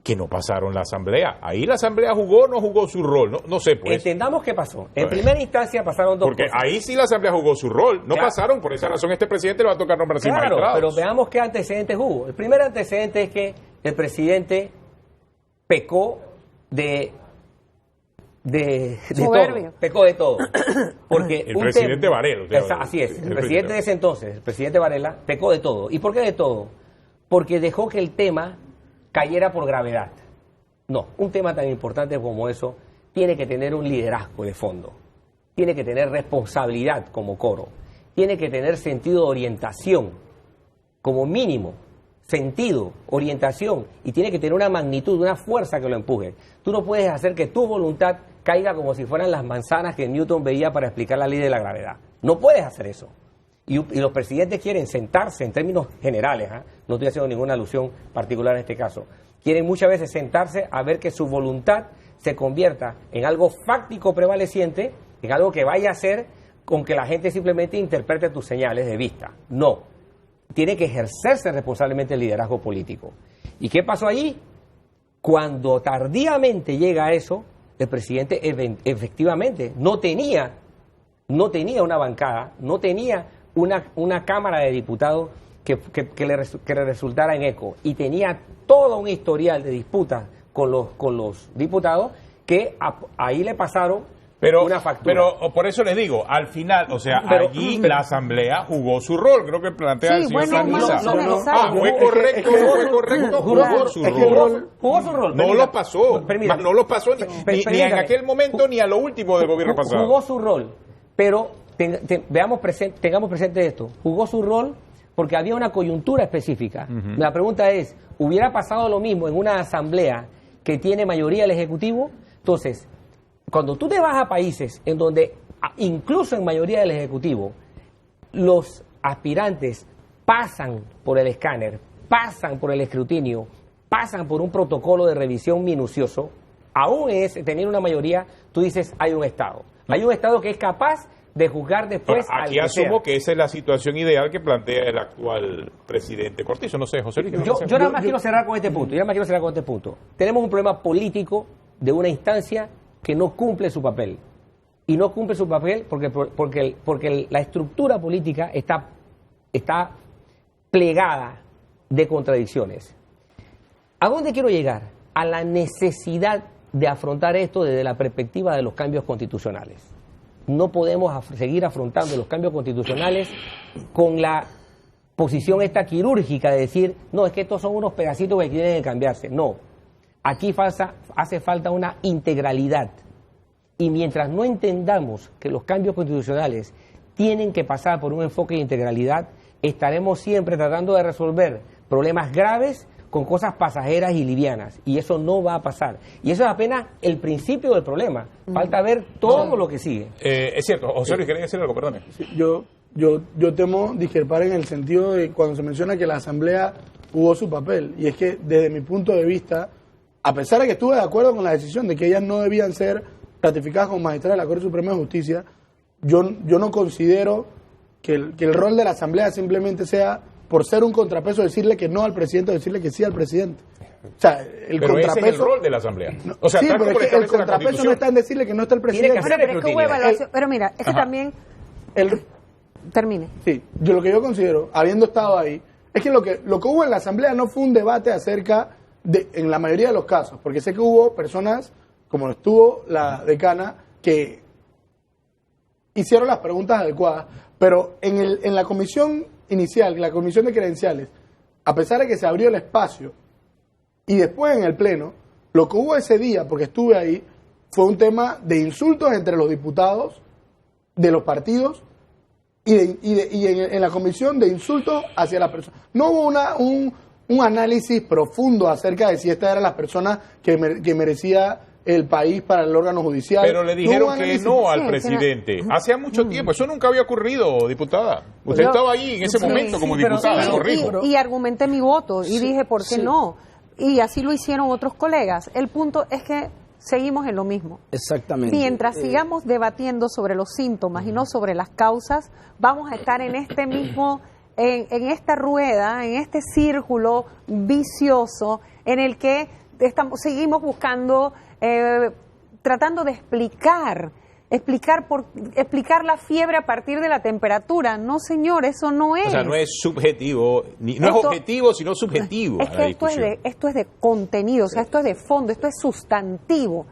que no pasaron la Asamblea. Ahí la Asamblea jugó o no jugó su rol. No sé, pues. Entendamos qué pasó. En primera instancia pasaron dos cosas. Porque ahí sí la Asamblea jugó su rol. No pasaron, por esa razón este presidente le va a tocar nombrar sin magistrados. Pero veamos qué antecedentes hubo. El primer antecedente es que el presidente pecó de todo. Pecó de todo. Porque el presidente Varela. Así es. El presidente de ese entonces, el presidente Varela, pecó de todo. ¿Y por qué de todo? Porque dejó que el tema cayera por gravedad. No, un tema tan importante como eso tiene que tener un liderazgo de fondo. Tiene que tener responsabilidad como coro. Tiene que tener sentido de orientación, como mínimo. Sentido, orientación, y tiene que tener una magnitud, una fuerza que lo empuje. Tú no puedes hacer que tu voluntad caiga como si fueran las manzanas que Newton veía para explicar la ley de la gravedad. No puedes hacer eso. Y los presidentes quieren sentarse en términos generales, no estoy haciendo ninguna alusión particular en este caso, quieren muchas veces sentarse a ver que su voluntad se convierta en algo fáctico prevaleciente, en algo que vaya a ser con que la gente simplemente interprete tus señales de vista. No. Tiene que ejercerse responsablemente el liderazgo político. ¿Y qué pasó allí? Cuando tardíamente llega a eso, el presidente efectivamente no tenía una bancada, no tenía una Cámara de Diputados que le resultara en eco, y tenía todo un historial de disputas con los diputados que ahí le pasaron una factura. Pero por eso les digo, al final, o sea, allí la Asamblea jugó su rol, creo que plantea el señor Sanguisa. Fue correcto, jugó su rol. No lo pasó, no lo pasó ni en aquel momento ni a lo último del gobierno pasado. Jugó su rol, pero tengamos presente esto, jugó su rol porque había una coyuntura específica. La pregunta es, ¿hubiera pasado lo mismo en una Asamblea que tiene mayoría del Ejecutivo? Entonces, cuando tú te vas a países en donde, incluso en mayoría del Ejecutivo, los aspirantes pasan por el escáner, pasan por el escrutinio, pasan por un protocolo de revisión minucioso, aún teniendo una mayoría, tú dices, hay un Estado. Hay un Estado que es capaz de juzgar después al que asumo que esa es la situación ideal que plantea el actual presidente Cortizo. No sé, José Luis. Yo nada más quiero cerrar con este punto. Tenemos un problema político de una instancia que no cumple su papel. Y no cumple su papel porque la estructura política está plegada de contradicciones. ¿A dónde quiero llegar? A la necesidad de afrontar esto desde la perspectiva de los cambios constitucionales. No podemos seguir afrontando los cambios constitucionales con la posición esta quirúrgica de decir, no, es que estos son unos pedacitos que tienen que cambiarse. No, aquí hace falta una integralidad. Y mientras no entendamos que los cambios constitucionales tienen que pasar por un enfoque de integralidad, estaremos siempre tratando de resolver problemas graves con cosas pasajeras y livianas, y eso no va a pasar. Y eso es apenas el principio del problema. Falta ver todo lo que sigue. Es cierto. José Luis, ¿quería decir algo? Perdone. Sí, yo temo discrepar en el sentido de cuando se menciona que la Asamblea jugó su papel, y es que desde mi punto de vista, a pesar de que estuve de acuerdo con la decisión de que ellas no debían ser ratificadas como magistradas de la Corte Suprema de Justicia, yo no considero que el rol de la Asamblea simplemente sea, por ser un contrapeso, decirle que no al presidente o decirle que sí al presidente. O sea, el pero contrapeso... ese es el rol de la Asamblea. O sea, sí, tal pero como es que el establece la contrapeso Constitución. no está en decirle que no está el presidente. Tiene que hacer Pero es que hubo evaluación. Pero mira, es que Ajá. también... El- Termine. Sí, lo que yo considero, habiendo estado ahí, es que lo que hubo en la Asamblea no fue un debate acerca de, en la mayoría de los casos, porque sé que hubo personas, como estuvo la decana, que hicieron las preguntas adecuadas, pero en la comisión inicial, la comisión de credenciales, a pesar de que se abrió el espacio, y después en el Pleno, lo que hubo ese día, porque estuve ahí, fue un tema de insultos entre los diputados de los partidos y en la comisión de insultos hacia la persona. No hubo un análisis profundo acerca de si estas eran las personas que merecía el país para el órgano judicial. Pero le dijeron que no al Sí, presidente. Hacía mucho tiempo. Eso nunca había ocurrido, diputada. Usted Yo- estaba ahí en ese Sí, momento como pero- diputada, sí, corrijo. Y argumenté mi voto y dije, ¿por qué sí. no? Y así lo hicieron otros colegas. El punto es que seguimos en lo mismo. Exactamente. Mientras sigamos debatiendo sobre los síntomas y no sobre las causas, vamos a estar en este mismo, en esta rueda, en este círculo vicioso en el que seguimos buscando, tratando de explicar la fiebre a partir de la temperatura. No, señor, eso no es. O sea, no es subjetivo, no es objetivo, sino subjetivo. Es que esto es de contenido, o sea, esto es de fondo, esto es sustantivo.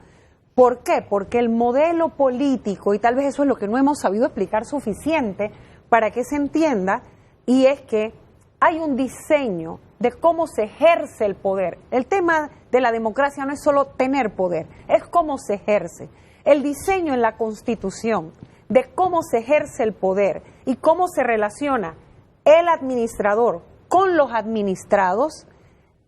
¿Por qué? Porque el modelo político, y tal vez eso es lo que no hemos sabido explicar suficiente para que se entienda, y es que hay un diseño de cómo se ejerce el poder. El tema de la democracia no es solo tener poder, es cómo se ejerce. El diseño en la Constitución de cómo se ejerce el poder y cómo se relaciona el administrador con los administrados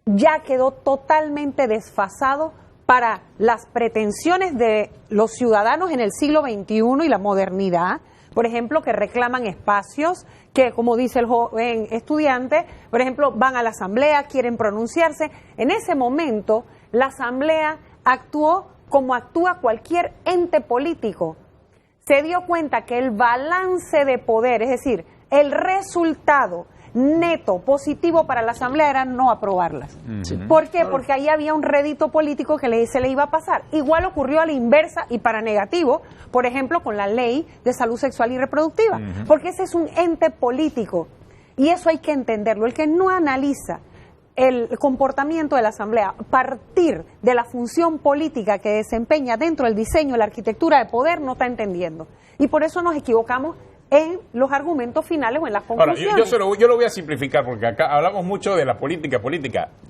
ya quedó totalmente desfasado para las pretensiones de los ciudadanos en el siglo XXI y la modernidad, por ejemplo, que reclaman espacios, que como dice el joven estudiante, por ejemplo, van a la asamblea, quieren pronunciarse. En ese momento, la asamblea actuó como actúa cualquier ente político. Se dio cuenta que el balance de poder, es decir, el resultado neto, positivo para la Asamblea era no aprobarlas. ¿Por qué? Porque ahí había un rédito político que se le iba a pasar. Igual ocurrió a la inversa y para negativo, por ejemplo, con la ley de salud sexual y reproductiva, porque ese es un ente político y eso hay que entenderlo. El que no analiza el comportamiento de la Asamblea a partir de la función política que desempeña dentro del diseño, la arquitectura de poder, no está entendiendo. Y por eso nos equivocamos en los argumentos finales o en las Ahora, conclusiones. yo lo voy a simplificar porque acá hablamos mucho de la política.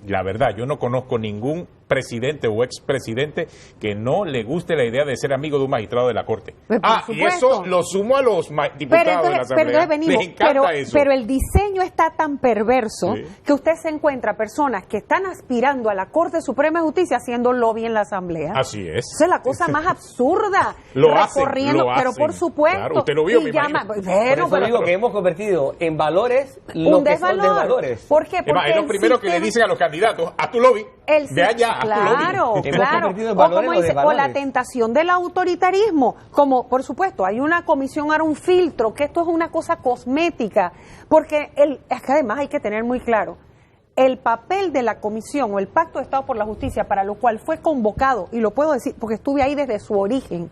La verdad, yo no conozco ningún presidente o expresidente que no le guste la idea de ser amigo de un magistrado de la Corte. Pues, por Y eso supuesto. lo sumo a los diputados de la Asamblea. venimos, Les encanta eso. pero el diseño está tan perverso Sí. que usted se encuentra personas que están aspirando a la Corte Suprema de Justicia haciendo lobby en la Asamblea. Así es. Esa es la cosa más absurda. Lo hacen, recorriendo, lo pero hacen. por supuesto. Claro, usted lo vio, y me llama, imagino. Por bueno, eso pero digo que hemos convertido en valores lo un que son desvalor. desvalores. ¿Por qué? Es más, Porque es lo el primero que le sistema- dicen a los candidatos, a tu lobby, ve allá, a tu lobby. Claro, Hemos claro. convertido en O, valores como los dice, o desvalores. la tentación del autoritarismo. Como, por supuesto, hay una comisión, ahora un filtro, que esto es una cosa cosmética. Porque es que además hay que tener muy claro, el papel de la comisión o el Pacto de Estado por la Justicia, para lo cual fue convocado, y lo puedo decir porque estuve ahí desde su origen,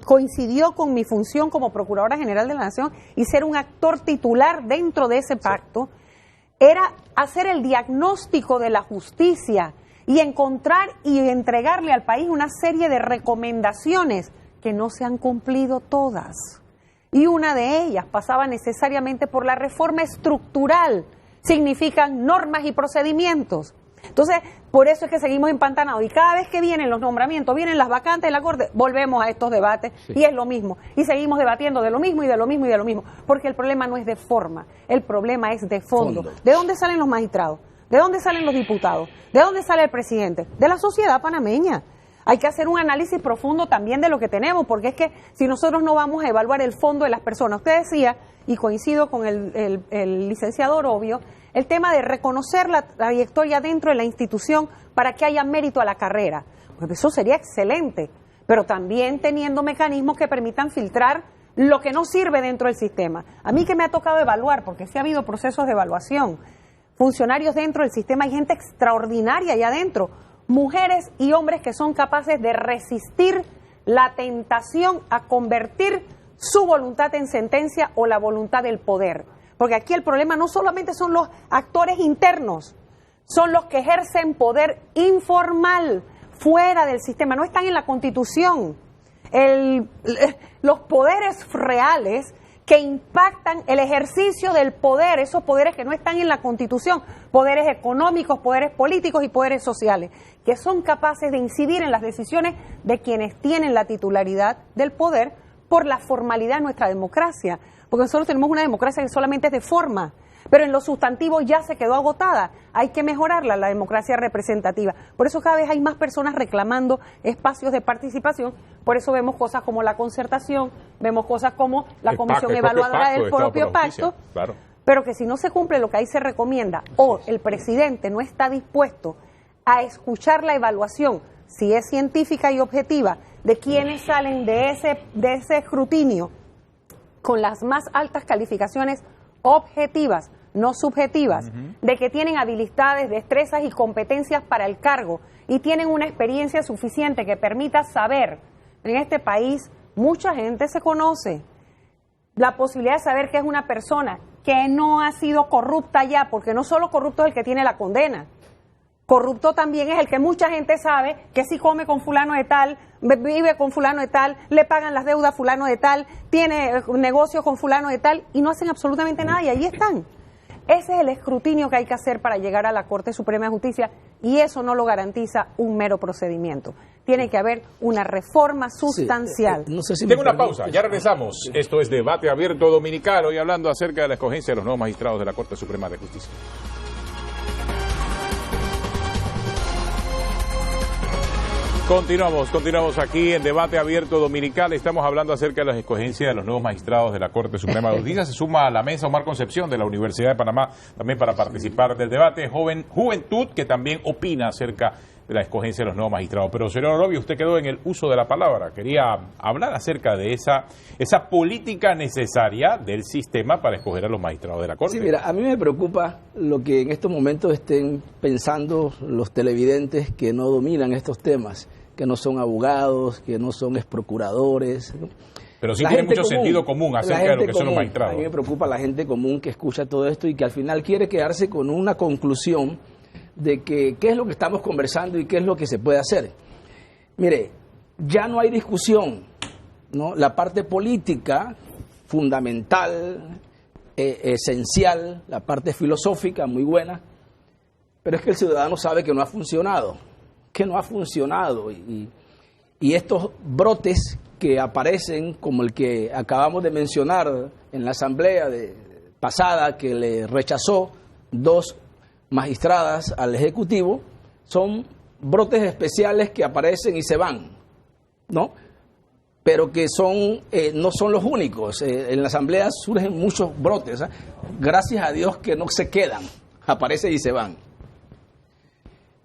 coincidió con mi función como Procuradora General de la Nación y ser un actor titular dentro de ese pacto, era hacer el diagnóstico de la justicia y encontrar y entregarle al país una serie de recomendaciones que no se han cumplido todas. Y una de ellas pasaba necesariamente por la reforma estructural. Significan normas y procedimientos. Entonces, por eso es que seguimos empantanados. Y cada vez que vienen los nombramientos, vienen las vacantes de la Corte, volvemos a estos debates y es lo mismo. Y seguimos debatiendo de lo mismo y de lo mismo y de lo mismo. Porque el problema no es de forma, el problema es de fondo. ¿De dónde salen los magistrados? ¿De dónde salen los diputados? ¿De dónde sale el presidente? De la sociedad panameña. Hay que hacer un análisis profundo también de lo que tenemos, porque es que si nosotros no vamos a evaluar el fondo de las personas, usted decía, y coincido con el licenciado Orobio, el tema de reconocer la trayectoria dentro de la institución para que haya mérito a la carrera. Pues eso sería excelente, pero también teniendo mecanismos que permitan filtrar lo que no sirve dentro del sistema. A mí que me ha tocado evaluar, porque sí ha habido procesos de evaluación, funcionarios dentro del sistema, hay gente extraordinaria allá adentro, mujeres y hombres que son capaces de resistir la tentación a convertir su voluntad en sentencia o la voluntad del poder. Porque aquí el problema no solamente son los actores internos, son los que ejercen poder informal, fuera del sistema, no están en la Constitución. Los poderes reales que impactan el ejercicio del poder, esos poderes que no están en la Constitución, poderes económicos, poderes políticos y poderes sociales, que son capaces de incidir en las decisiones de quienes tienen la titularidad del poder por la formalidad de nuestra democracia. Porque nosotros tenemos una democracia que solamente es de forma, pero en lo sustantivo ya se quedó agotada. Hay que mejorarla, la democracia representativa. Por eso cada vez hay más personas reclamando espacios de participación. Por eso vemos cosas como la concertación, vemos cosas como la comisión evaluadora del propio pacto, claro. Pero que si no se cumple lo que ahí se recomienda, o el presidente no está dispuesto a escuchar la evaluación, si es científica y objetiva, de quienes salen de ese escrutinio con las más altas calificaciones objetivas, no subjetivas, de que tienen habilidades, destrezas y competencias para el cargo y tienen una experiencia suficiente que permita saber, en este país mucha gente se conoce, la posibilidad de saber que es una persona que no ha sido corrupta ya, porque no solo corrupto es el que tiene la condena, corrupto también es el que mucha gente sabe que si come con fulano de tal, vive con fulano de tal, le pagan las deudas a fulano de tal, tiene negocios con fulano de tal y no hacen absolutamente nada y ahí están. Ese es el escrutinio que hay que hacer para llegar a la Corte Suprema de Justicia y eso no lo garantiza un mero procedimiento. Tiene que haber una reforma sustancial. No sé si Tengo una pausa, ya regresamos. Esto es Debate Abierto Dominical, hoy hablando acerca de la escogencia de los nuevos magistrados de la Corte Suprema de Justicia. Continuamos aquí en Debate Abierto Dominical. Estamos hablando acerca de las escogencias de los nuevos magistrados de la Corte Suprema de Justicia. Se suma a la mesa Omar Concepción de la Universidad de Panamá también para participar del debate. Juventud que también opina acerca de la escogencia de los nuevos magistrados. Pero, señor Orobio, usted quedó en el uso de la palabra. Quería hablar acerca de esa política necesaria del sistema para escoger a los magistrados de la Corte. Sí, mira, a mí me preocupa lo que en estos momentos estén pensando los televidentes que no dominan estos temas, que no son abogados, que no son exprocuradores, ¿no? Pero sí tiene mucho sentido común acerca de lo que son los magistrados. A mí me preocupa la gente común que escucha todo esto y que al final quiere quedarse con una conclusión de que qué es lo que estamos conversando y qué es lo que se puede hacer. Mire, ya no hay discusión, ¿no? La parte política, fundamental, esencial, la parte filosófica, muy buena, pero es que el ciudadano sabe que no ha funcionado, y estos brotes que aparecen, como el que acabamos de mencionar en la asamblea pasada, que le rechazó 2 magistradas al Ejecutivo, son brotes especiales que aparecen y se van, ¿no? Pero que no son los únicos. En la Asamblea surgen muchos brotes, ¿eh? Gracias a Dios que no se quedan, aparecen y se van.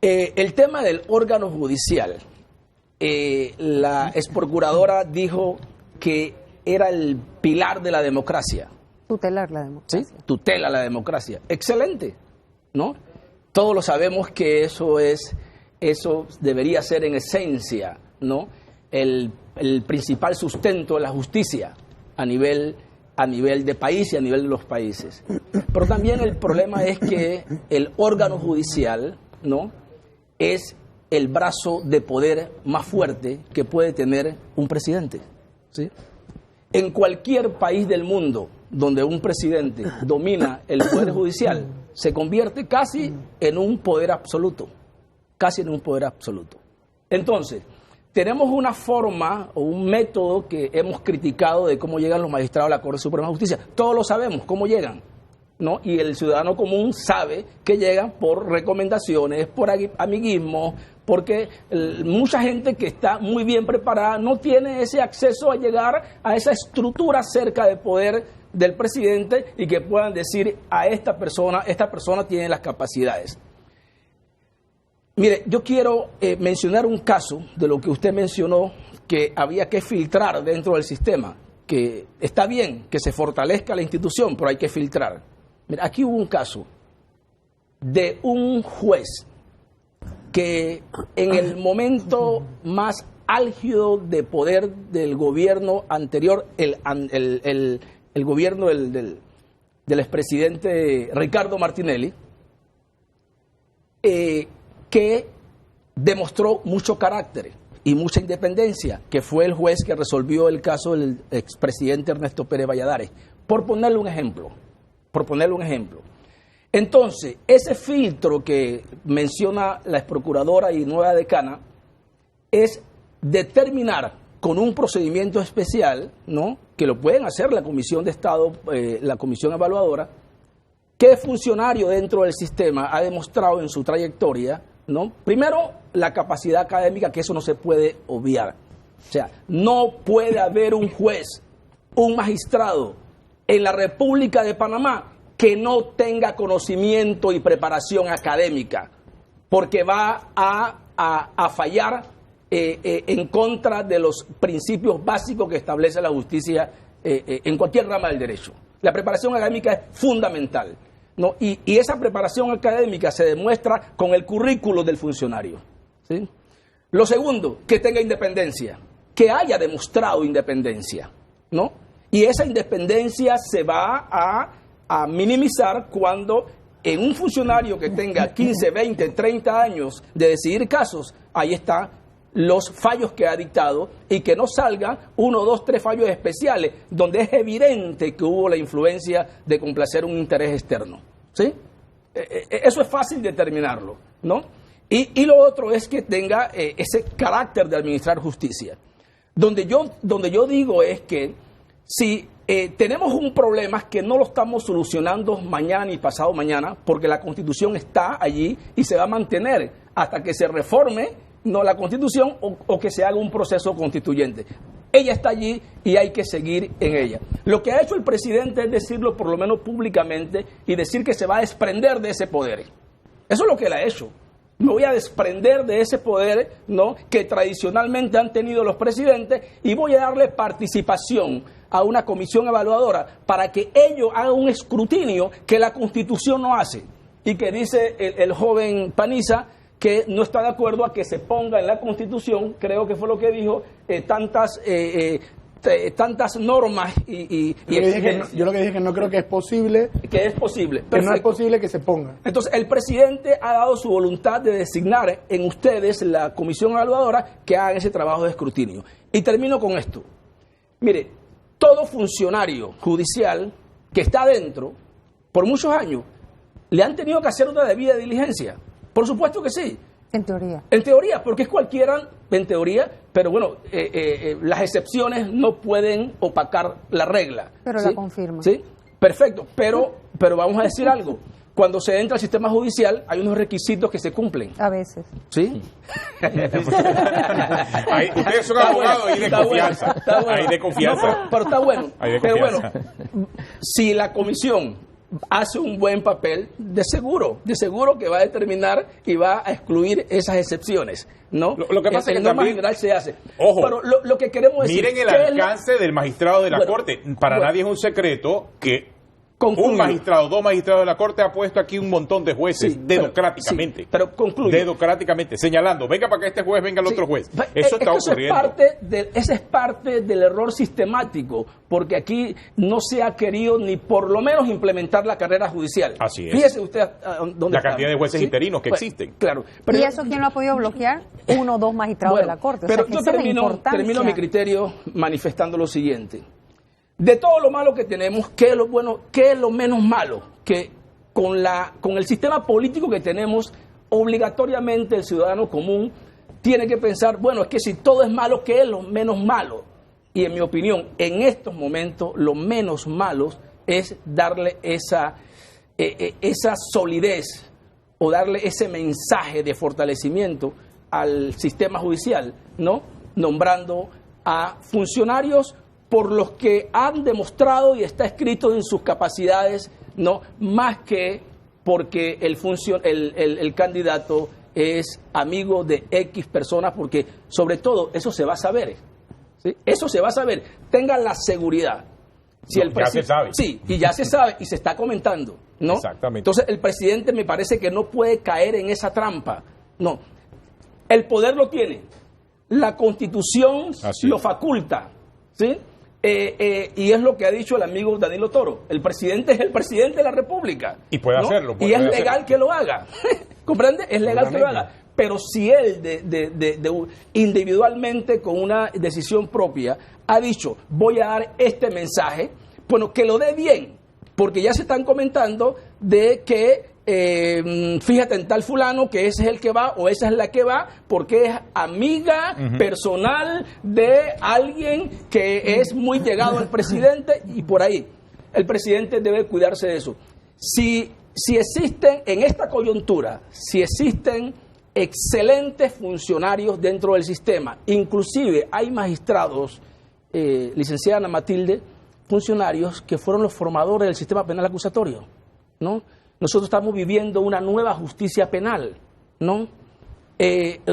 El tema del órgano judicial, la exprocuradora dijo que era el pilar de la democracia. Tutelar la democracia. ¿Sí? Tutela la democracia. Excelente, ¿no? Todos lo sabemos que eso debería ser en esencia, ¿no? El principal sustento de la justicia a nivel a nivel de país y a nivel de los países. Pero también el problema es que el órgano judicial, ¿no?, es el brazo de poder más fuerte que puede tener un presidente, ¿sí? En cualquier país del mundo donde un presidente domina el poder judicial, se convierte casi en un poder absoluto, Entonces, tenemos una forma o un método que hemos criticado de cómo llegan los magistrados a la Corte Suprema de Justicia. Todos lo sabemos, cómo llegan, ¿no? Y el ciudadano común sabe que llegan por recomendaciones, por amiguismo, porque mucha gente que está muy bien preparada no tiene ese acceso a llegar a esa estructura cerca de poder del presidente y que puedan decir a esta persona tiene las capacidades. Mire, yo quiero mencionar un caso de lo que usted mencionó, que había que filtrar dentro del sistema, que está bien que se fortalezca la institución, pero hay que filtrar. Mira, aquí hubo un caso de un juez que en el momento más álgido de poder del gobierno anterior, el gobierno del expresidente Ricardo Martinelli, que demostró mucho carácter y mucha independencia, que fue el juez que resolvió el caso del expresidente Ernesto Pérez Valladares, por ponerle un ejemplo. Entonces, ese filtro que menciona la ex procuradora y nueva decana es determinar con un procedimiento especial, ¿no?, que lo pueden hacer la Comisión de Estado, la Comisión Evaluadora, qué funcionario dentro del sistema ha demostrado en su trayectoria, ¿no?, primero, la capacidad académica, que eso no se puede obviar. O sea, no puede haber un juez, un magistrado en la República de Panamá que no tenga conocimiento y preparación académica, porque va a fallar en contra de los principios básicos que establece la justicia en cualquier rama del derecho. La preparación académica es fundamental, ¿no? Y esa preparación académica se demuestra con el currículo del funcionario, ¿sí? Lo segundo, que tenga independencia, que haya demostrado independencia, ¿no? Y esa independencia se va a minimizar cuando en un funcionario que tenga 15, 20, 30 años de decidir casos, ahí están los fallos que ha dictado y que no salgan 1, 2, 3 fallos especiales donde es evidente que hubo la influencia de complacer un interés externo, ¿sí? Eso es fácil determinarlo, ¿no? Y lo otro es que tenga ese carácter de administrar justicia. Donde yo digo es que si tenemos un problema que no lo estamos solucionando mañana y pasado mañana, porque la Constitución está allí y se va a mantener hasta que se reforme, no la Constitución, o que se haga un proceso constituyente. Ella está allí y hay que seguir en ella. Lo que ha hecho el presidente es decirlo por lo menos públicamente y decir que se va a desprender de ese poder. Eso es lo que él ha hecho. Me voy a desprender de ese poder, ¿no?, que tradicionalmente han tenido los presidentes, y voy a darle participación a una comisión evaluadora para que ellos hagan un escrutinio que la Constitución no hace, y que dice el joven Paniza que no está de acuerdo a que se ponga en la Constitución, creo que fue lo que dijo, tantas normas y yo lo que dije es que no creo que es posible. Que es posible. Que no es posible que se ponga. Entonces, el presidente ha dado su voluntad de designar en ustedes la comisión evaluadora que haga ese trabajo de escrutinio. Y termino con esto. Mire, todo funcionario judicial que está adentro, por muchos años, le han tenido que hacer una debida diligencia. Por supuesto que sí. En teoría. En teoría, porque es cualquiera, en teoría, pero bueno, las excepciones no pueden opacar la regla. Pero ¿sí? La confirma. Sí, perfecto, pero vamos a decir algo. Cuando se entra al sistema judicial hay unos requisitos que se cumplen. A veces. ¿Sí? Ustedes son abogados ahí de confianza. Ahí de confianza. No, pero está bueno. Pero bueno, si la comisión hace un buen papel, de seguro que va a determinar y va a excluir esas excepciones, ¿no? Lo que pasa es que también, general se hace. Ojo, pero lo que queremos decir, miren el alcance del magistrado de la Corte. Para nadie es un secreto que Un magistrado, 2 magistrados de la Corte ha puesto aquí un montón de jueces, Sí, democráticamente. pero concluyo. Democráticamente, señalando, venga para que este juez, venga el otro juez. Eso está ocurriendo. Ese es parte del error sistemático, porque aquí no se ha querido ni por lo menos implementar la carrera judicial. Así es. Fíjese usted dónde La cantidad de jueces interinos que existen. Claro. ¿Y eso quién lo ha podido bloquear? 1 o 2 magistrados de la Corte. O Pero sea, que yo esa es la termino importancia. mi criterio manifestando lo siguiente. De todo lo malo que tenemos, ¿qué es lo bueno, qué es lo menos malo? Que con el sistema político que tenemos, obligatoriamente el ciudadano común tiene que pensar, bueno, es que si todo es malo, ¿qué es lo menos malo? Y en mi opinión, en estos momentos, lo menos malo es darle esa solidez o darle ese mensaje de fortalecimiento al sistema judicial, ¿no? Nombrando a funcionarios por los que han demostrado y está escrito en sus capacidades, no más que porque el candidato es amigo de X personas, porque sobre todo eso se va a saber, ¿sí? Eso se va a saber, tengan la seguridad. Si Ya se sabe. Sí, y ya se sabe y se está comentando, ¿no? Exactamente. Entonces el presidente me parece que no puede caer en esa trampa, no. El poder lo tiene, la Constitución lo faculta, ¿sí? Y es lo que ha dicho el amigo Danilo Toro. El presidente es el presidente de la República. Y puede ¿no? hacerlo. Y es legal que lo haga. ¿Comprende? Es legal que lo haga. Pero si él individualmente, con una decisión propia, ha dicho, voy a dar este mensaje, bueno, que lo dé bien. Porque ya se están comentando de que fíjate en tal fulano que ese es el que va o esa es la que va porque es amiga personal de alguien que es muy llegado al presidente y por ahí. El presidente debe cuidarse de eso. Si existen en esta coyuntura, si existen excelentes funcionarios dentro del sistema, inclusive hay magistrados, licenciada Ana Matilde, funcionarios que fueron los formadores del sistema penal acusatorio, ¿no? Nosotros estamos viviendo una nueva justicia penal, ¿no?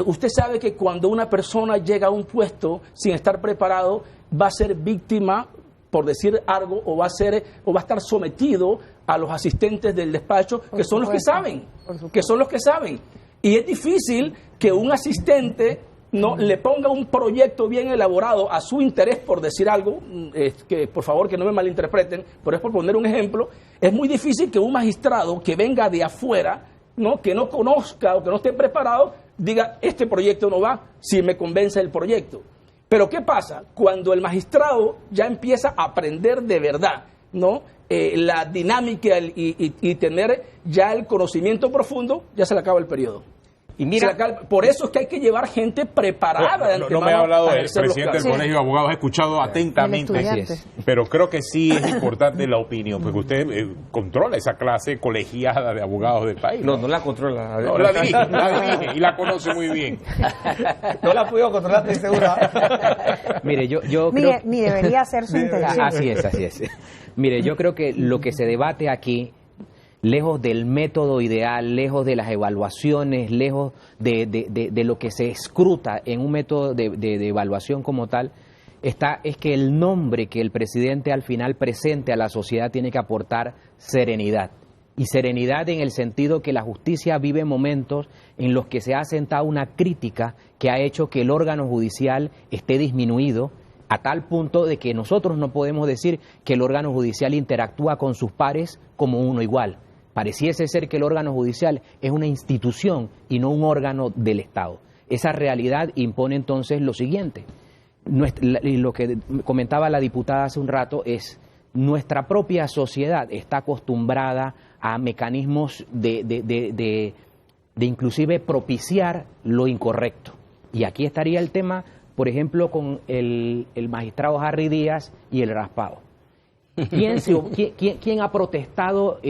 Usted sabe que cuando una persona llega a un puesto sin estar preparado, va a ser víctima, por decir algo, o va a estar sometido a los asistentes del despacho, que son los que saben, Y es difícil que un asistente no le ponga un proyecto bien elaborado a su interés, por decir algo, que por favor que no me malinterpreten, pero es por poner un ejemplo. Es muy difícil que un magistrado que venga de afuera, ¿no? Que no conozca o que no esté preparado, diga, este proyecto no va, si me convence el proyecto. Pero ¿qué pasa? Cuando el magistrado ya empieza a aprender de verdad, ¿no? La dinámica y tener ya el conocimiento profundo, ya se le acaba el periodo. Y mira, por eso es que hay que llevar gente preparada. No me ha hablado el presidente del Colegio de Abogados, he escuchado atentamente, pero creo que sí es importante la opinión, porque usted controla esa clase colegiada de abogados del país. No la controla. No, la dirige y la conoce muy bien. No la puedo controlar, estoy segura. Mire, yo creo... Ni debería ser su intención. Así es. Mire, yo creo que lo que se debate aquí, lejos del método ideal, lejos de las evaluaciones, lejos de lo que se escruta en un método de evaluación como tal, es que el nombre que el presidente al final presente a la sociedad tiene que aportar serenidad. Y serenidad en el sentido que la justicia vive momentos en los que se ha sentado una crítica que ha hecho que el órgano judicial esté disminuido, a tal punto de que nosotros no podemos decir que el órgano judicial interactúa con sus pares como uno igual. Pareciese ser que el órgano judicial es una institución y no un órgano del Estado. Esa realidad impone entonces lo siguiente. Lo que comentaba la diputada hace un rato es, nuestra propia sociedad está acostumbrada a mecanismos de inclusive propiciar lo incorrecto. Y aquí estaría el tema, por ejemplo, con el magistrado Harry Díaz y el raspado. ¿Quién ha protestado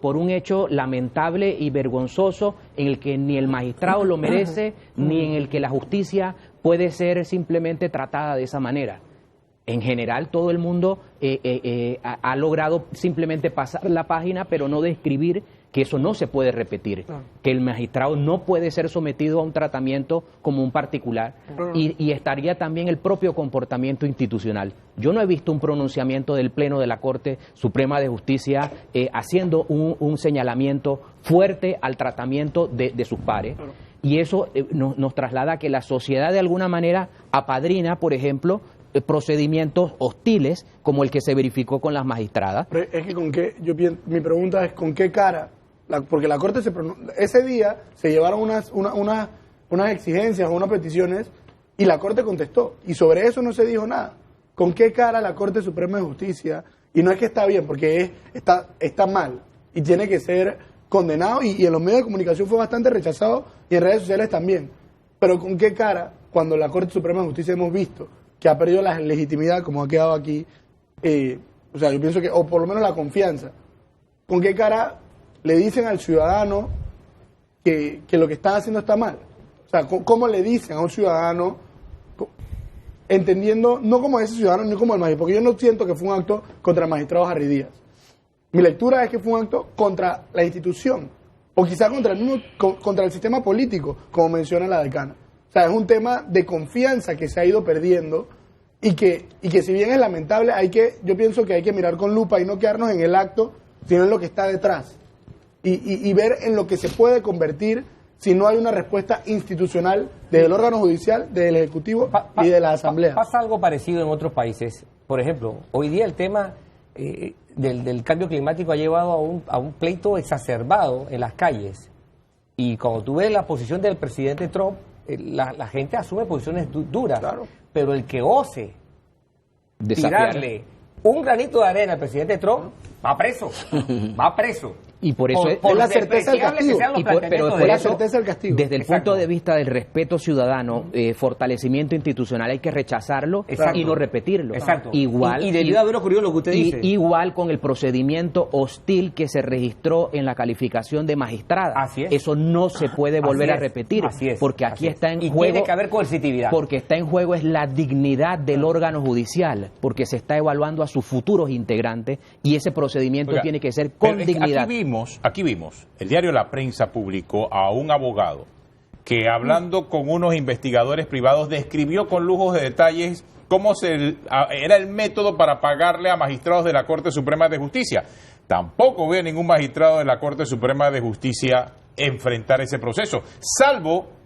por un hecho lamentable y vergonzoso en el que ni el magistrado lo merece, ni en el que la justicia puede ser simplemente tratada de esa manera? En general, todo el mundo ha logrado simplemente pasar la página, pero no describir que eso no se puede repetir, que el magistrado no puede ser sometido a un tratamiento como un particular, y estaría también el propio comportamiento institucional. Yo no he visto un pronunciamiento del Pleno de la Corte Suprema de Justicia haciendo un señalamiento fuerte al tratamiento de sus pares, y eso nos traslada a que la sociedad de alguna manera apadrina, por ejemplo, procedimientos hostiles como el que se verificó con las magistradas. Pero es que mi pregunta es con qué cara, porque la Corte ese día se llevaron unas exigencias o unas peticiones y la Corte contestó, y sobre eso no se dijo nada. ¿Con qué cara la Corte Suprema de Justicia? Y no es que está bien, porque está mal y tiene que ser condenado, y en los medios de comunicación fue bastante rechazado y en redes sociales también. Pero ¿con qué cara, cuando la Corte Suprema de Justicia hemos visto que ha perdido la legitimidad, como ha quedado aquí, o sea, yo pienso que, o por lo menos la confianza, con qué cara le dicen al ciudadano que lo que están haciendo está mal? O sea, ¿cómo le dicen a un ciudadano, entendiendo, no como ese ciudadano ni como el magistrado? Porque yo no siento que fue un acto contra el magistrado Harry Díaz. Mi lectura es que fue un acto contra la institución, o quizás contra el sistema político, como menciona la decana. O sea, es un tema de confianza que se ha ido perdiendo y que si bien es lamentable, yo pienso que hay que mirar con lupa y no quedarnos en el acto, sino en lo que está detrás. Y ver en lo que se puede convertir si no hay una respuesta institucional desde el órgano judicial, del Ejecutivo y de la Asamblea. Pasa algo parecido en otros países. Por ejemplo, hoy día el tema del cambio climático ha llevado a un pleito exacerbado en las calles. Y cuando tú ves la posición del presidente Trump, la gente asume posiciones duras, claro. Pero el que ose tirarle un granito de arena al presidente Trump va preso, va preso. Y por eso por la certeza del castigo. Pero por la eso, certeza del castigo. desde el punto de vista del respeto ciudadano, fortalecimiento institucional, hay que rechazarlo y no repetirlo. Exacto. Igual, y debió haber ocurrido lo que usted dice. Igual con el procedimiento hostil que se registró en la calificación de magistrada. Así es. Eso no se puede volver a repetir. Así es. Porque aquí está en y juego. Tiene que haber coercitividad. Porque está en juego es la dignidad del órgano judicial, porque se está evaluando a sus futuros integrantes y ese procedimiento tiene que ser con dignidad. Aquí vimos, el diario La Prensa publicó a un abogado que, hablando con unos investigadores privados, describió con lujos de detalles cómo era el método para pagarle a magistrados de la Corte Suprema de Justicia. Tampoco veo ningún magistrado de la Corte Suprema de Justicia enfrentar ese proceso, salvo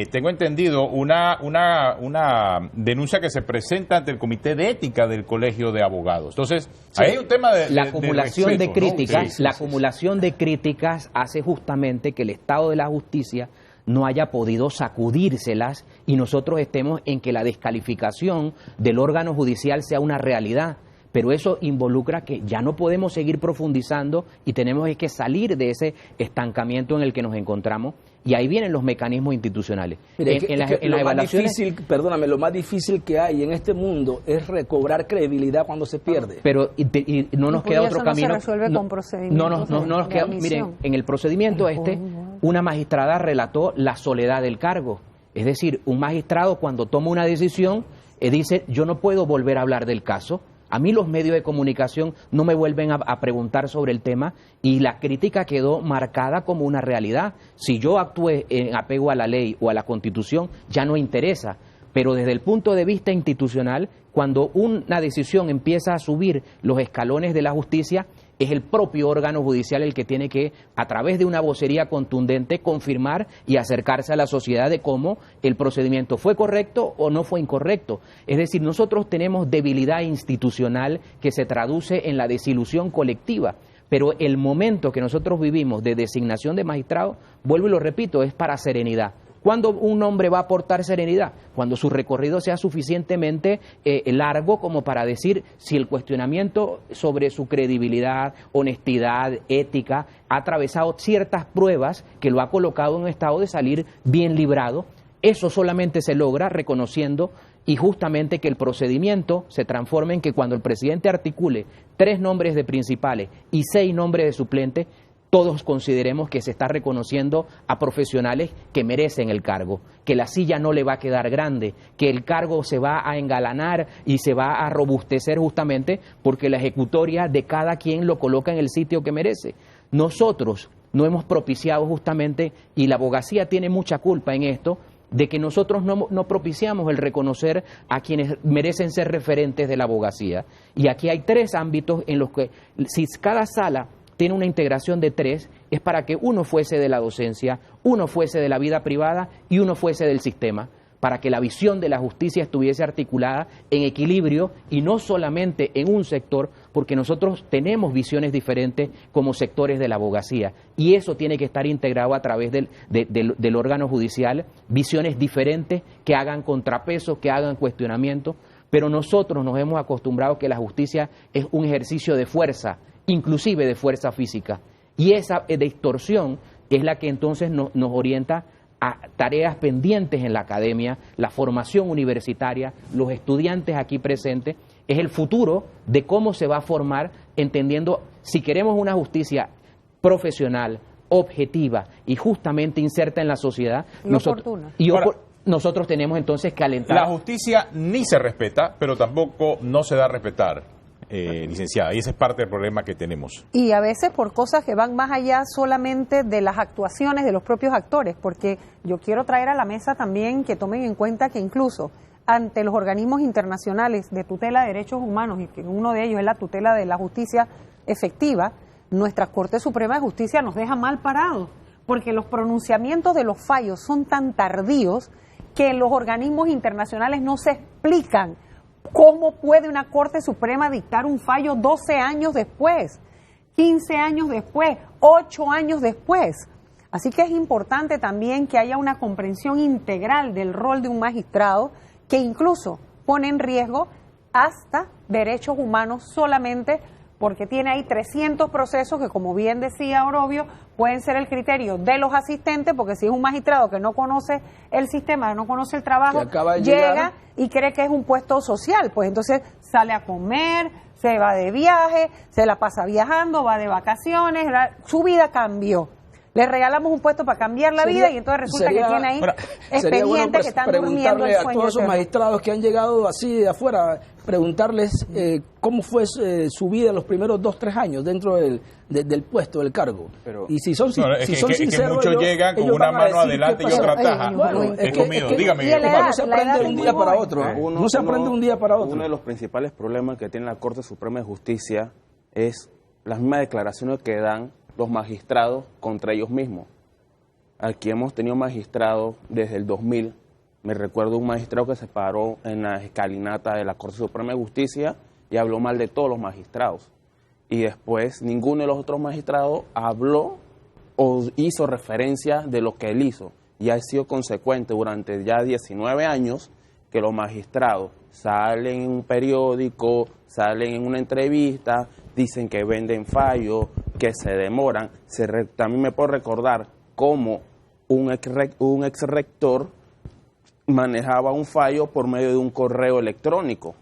tengo entendido, una denuncia que se presenta ante el Comité de Ética del Colegio de Abogados. Entonces, ahí hay un tema de la acumulación respeto, de críticas, ¿no? Acumulación de críticas hace justamente que el Estado de la Justicia no haya podido sacudírselas y nosotros estemos en que la descalificación del órgano judicial sea una realidad. Pero eso involucra que ya no podemos seguir profundizando y tenemos que salir de ese estancamiento en el que nos encontramos, y ahí vienen los mecanismos institucionales. Mire, en las evaluaciones, lo más difícil que hay en este mundo es recobrar credibilidad cuando se pierde. Pero y no nos queda otro camino. No se resuelve con procedimientos. No nos queda. Miren, en el procedimiento una magistrada relató la soledad del cargo. Es decir, un magistrado cuando toma una decisión dice, yo no puedo volver a hablar del caso. A mí los medios de comunicación no me vuelven a preguntar sobre el tema y la crítica quedó marcada como una realidad. Si yo actué en apego a la ley o a la Constitución, ya no interesa. Pero desde el punto de vista institucional, cuando una decisión empieza a subir los escalones de la justicia, es el propio órgano judicial el que tiene que, a través de una vocería contundente, confirmar y acercarse a la sociedad de cómo el procedimiento fue correcto o no fue incorrecto. Es decir, nosotros tenemos debilidad institucional que se traduce en la desilusión colectiva. Pero el momento que nosotros vivimos de designación de magistrados, vuelvo y lo repito, es para serenidad. ¿Cuándo un hombre va a aportar serenidad? Cuando su recorrido sea suficientemente largo como para decir si el cuestionamiento sobre su credibilidad, honestidad, ética, ha atravesado ciertas pruebas que lo ha colocado en un estado de salir bien librado. Eso solamente se logra reconociendo y justamente que el procedimiento se transforme en que cuando el presidente articule 3 nombres de principales y 6 nombres de suplentes, todos consideremos que se está reconociendo a profesionales que merecen el cargo, que la silla no le va a quedar grande, que el cargo se va a engalanar y se va a robustecer justamente porque la ejecutoria de cada quien lo coloca en el sitio que merece. nosotros no hemos propiciado justamente, y la abogacía tiene mucha culpa en esto, de que nosotros no propiciamos el reconocer a quienes merecen ser referentes de la abogacía. Y aquí hay 3 ámbitos en los que, si cada sala tiene una integración de 3, es para que uno fuese de la docencia, uno fuese de la vida privada y uno fuese del sistema, para que la visión de la justicia estuviese articulada en equilibrio y no solamente en un sector, porque nosotros tenemos visiones diferentes como sectores de la abogacía y eso tiene que estar integrado a través del órgano judicial, visiones diferentes que hagan contrapeso, que hagan cuestionamiento, pero nosotros nos hemos acostumbrado que la justicia es un ejercicio de fuerza, inclusive de fuerza física, y esa distorsión es la que entonces nos orienta a tareas pendientes en la academia, la formación universitaria, los estudiantes aquí presentes, es el futuro de cómo se va a formar, entendiendo si queremos una justicia profesional, objetiva y justamente inserta en la sociedad. Nosotros tenemos entonces que alentar. La justicia ni se respeta, pero tampoco no se da a respetar. Licenciada, y ese es parte del problema que tenemos. Y a veces por cosas que van más allá solamente de las actuaciones de los propios actores, porque yo quiero traer a la mesa también que tomen en cuenta que incluso ante los organismos internacionales de tutela de derechos humanos, y que uno de ellos es la tutela de la justicia efectiva, nuestra Corte Suprema de Justicia nos deja mal parados, porque los pronunciamientos de los fallos son tan tardíos que los organismos internacionales no se explican. ¿Cómo puede una Corte Suprema dictar un fallo 12 años después, 15 años después, 8 años después? Así que es importante también que haya una comprensión integral del rol de un magistrado que incluso pone en riesgo hasta derechos humanos solamente porque tiene ahí 300 procesos que, como bien decía Orobio, pueden ser el criterio de los asistentes, porque si es un magistrado que no conoce el sistema, no conoce el trabajo, llega y cree que es un puesto social, pues entonces sale a comer, se va de viaje, se la pasa viajando, va de vacaciones, su vida cambió. Le regalamos un puesto para cambiar la vida y entonces resulta que tiene ahí expedientes que están durmiendo el sueño. A todos esos magistrados que han llegado así de afuera, preguntarles cómo fue su vida los primeros 2-3 años dentro del puesto, del cargo. Y si son sinceros, que muchos llegan con una mano adelante y otra atrás. Dígame. No se aprende de un día para otro. No se aprende un día para otro. Uno de los principales problemas que tiene la Corte Suprema de Justicia es las mismas declaraciones que dan los magistrados contra ellos mismos. Aquí hemos tenido magistrados desde el 2000. Me recuerdo un magistrado que se paró en la escalinata de la Corte Suprema de Justicia y habló mal de todos los magistrados. Y después ninguno de los otros magistrados habló o hizo referencia de lo que él hizo. Y ha sido consecuente durante ya 19 años que los magistrados salen en un periódico, salen en una entrevista, dicen que venden fallos, que se demoran. También me puedo recordar cómo un ex rector manejaba un fallo por medio de un correo electrónico.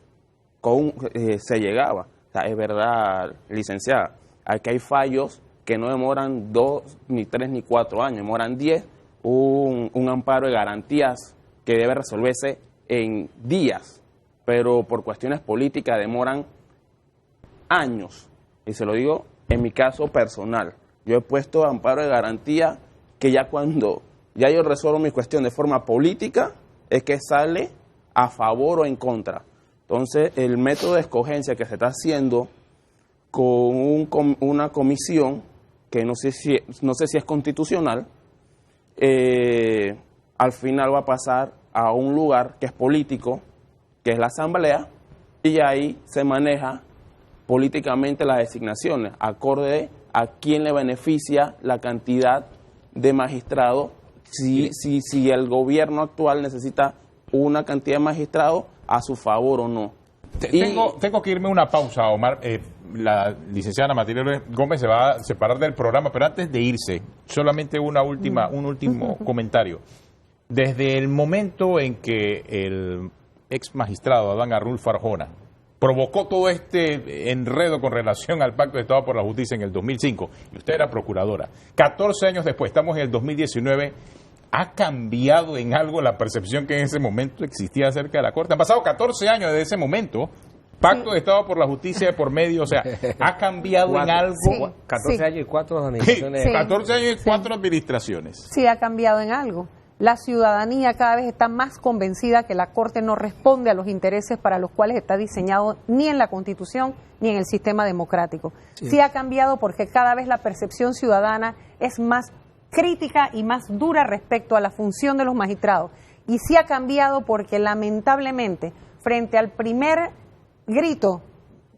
Se llegaba. O sea, es verdad, licenciada, aquí hay fallos que no demoran 2, ni 3, ni 4 años, demoran 10, un amparo de garantías que debe resolverse en días, pero por cuestiones políticas demoran años. Y se lo digo en mi caso personal. Yo he puesto amparo de garantía que ya cuando ya yo resuelvo mi cuestión de forma política, es que sale a favor o en contra. Entonces, el método de escogencia que se está haciendo con una comisión, que no sé si es constitucional, al final va a pasar a un lugar que es político, que es la Asamblea, y ahí se maneja políticamente las designaciones, acorde a quién le beneficia la cantidad de magistrados, si el gobierno actual necesita una cantidad de magistrados a su favor o no. Tengo que irme a una pausa, Omar. La licenciada Ana Matilde Gómez se va a separar del programa, pero antes de irse, solamente un último comentario. Desde el momento en que el ex magistrado Adán Arnulfo Arjona provocó todo este enredo con relación al Pacto de Estado por la Justicia en el 2005, y usted era procuradora, 14 años después, estamos en el 2019, ¿ha cambiado en algo la percepción que en ese momento existía acerca de la Corte? Han pasado 14 años desde ese momento Pacto de Estado por la Justicia de por medio, o sea, ¿ha cambiado en algo? Sí. 14 años y 4 administraciones. Sí. 14 años y 4 administraciones. Sí, ha cambiado en algo. La ciudadanía cada vez está más convencida que la Corte no responde a los intereses para los cuales está diseñado ni en la Constitución ni en el sistema democrático. Sí ha cambiado porque cada vez la percepción ciudadana es más crítica y más dura respecto a la función de los magistrados. Y sí ha cambiado porque lamentablemente, frente al primer grito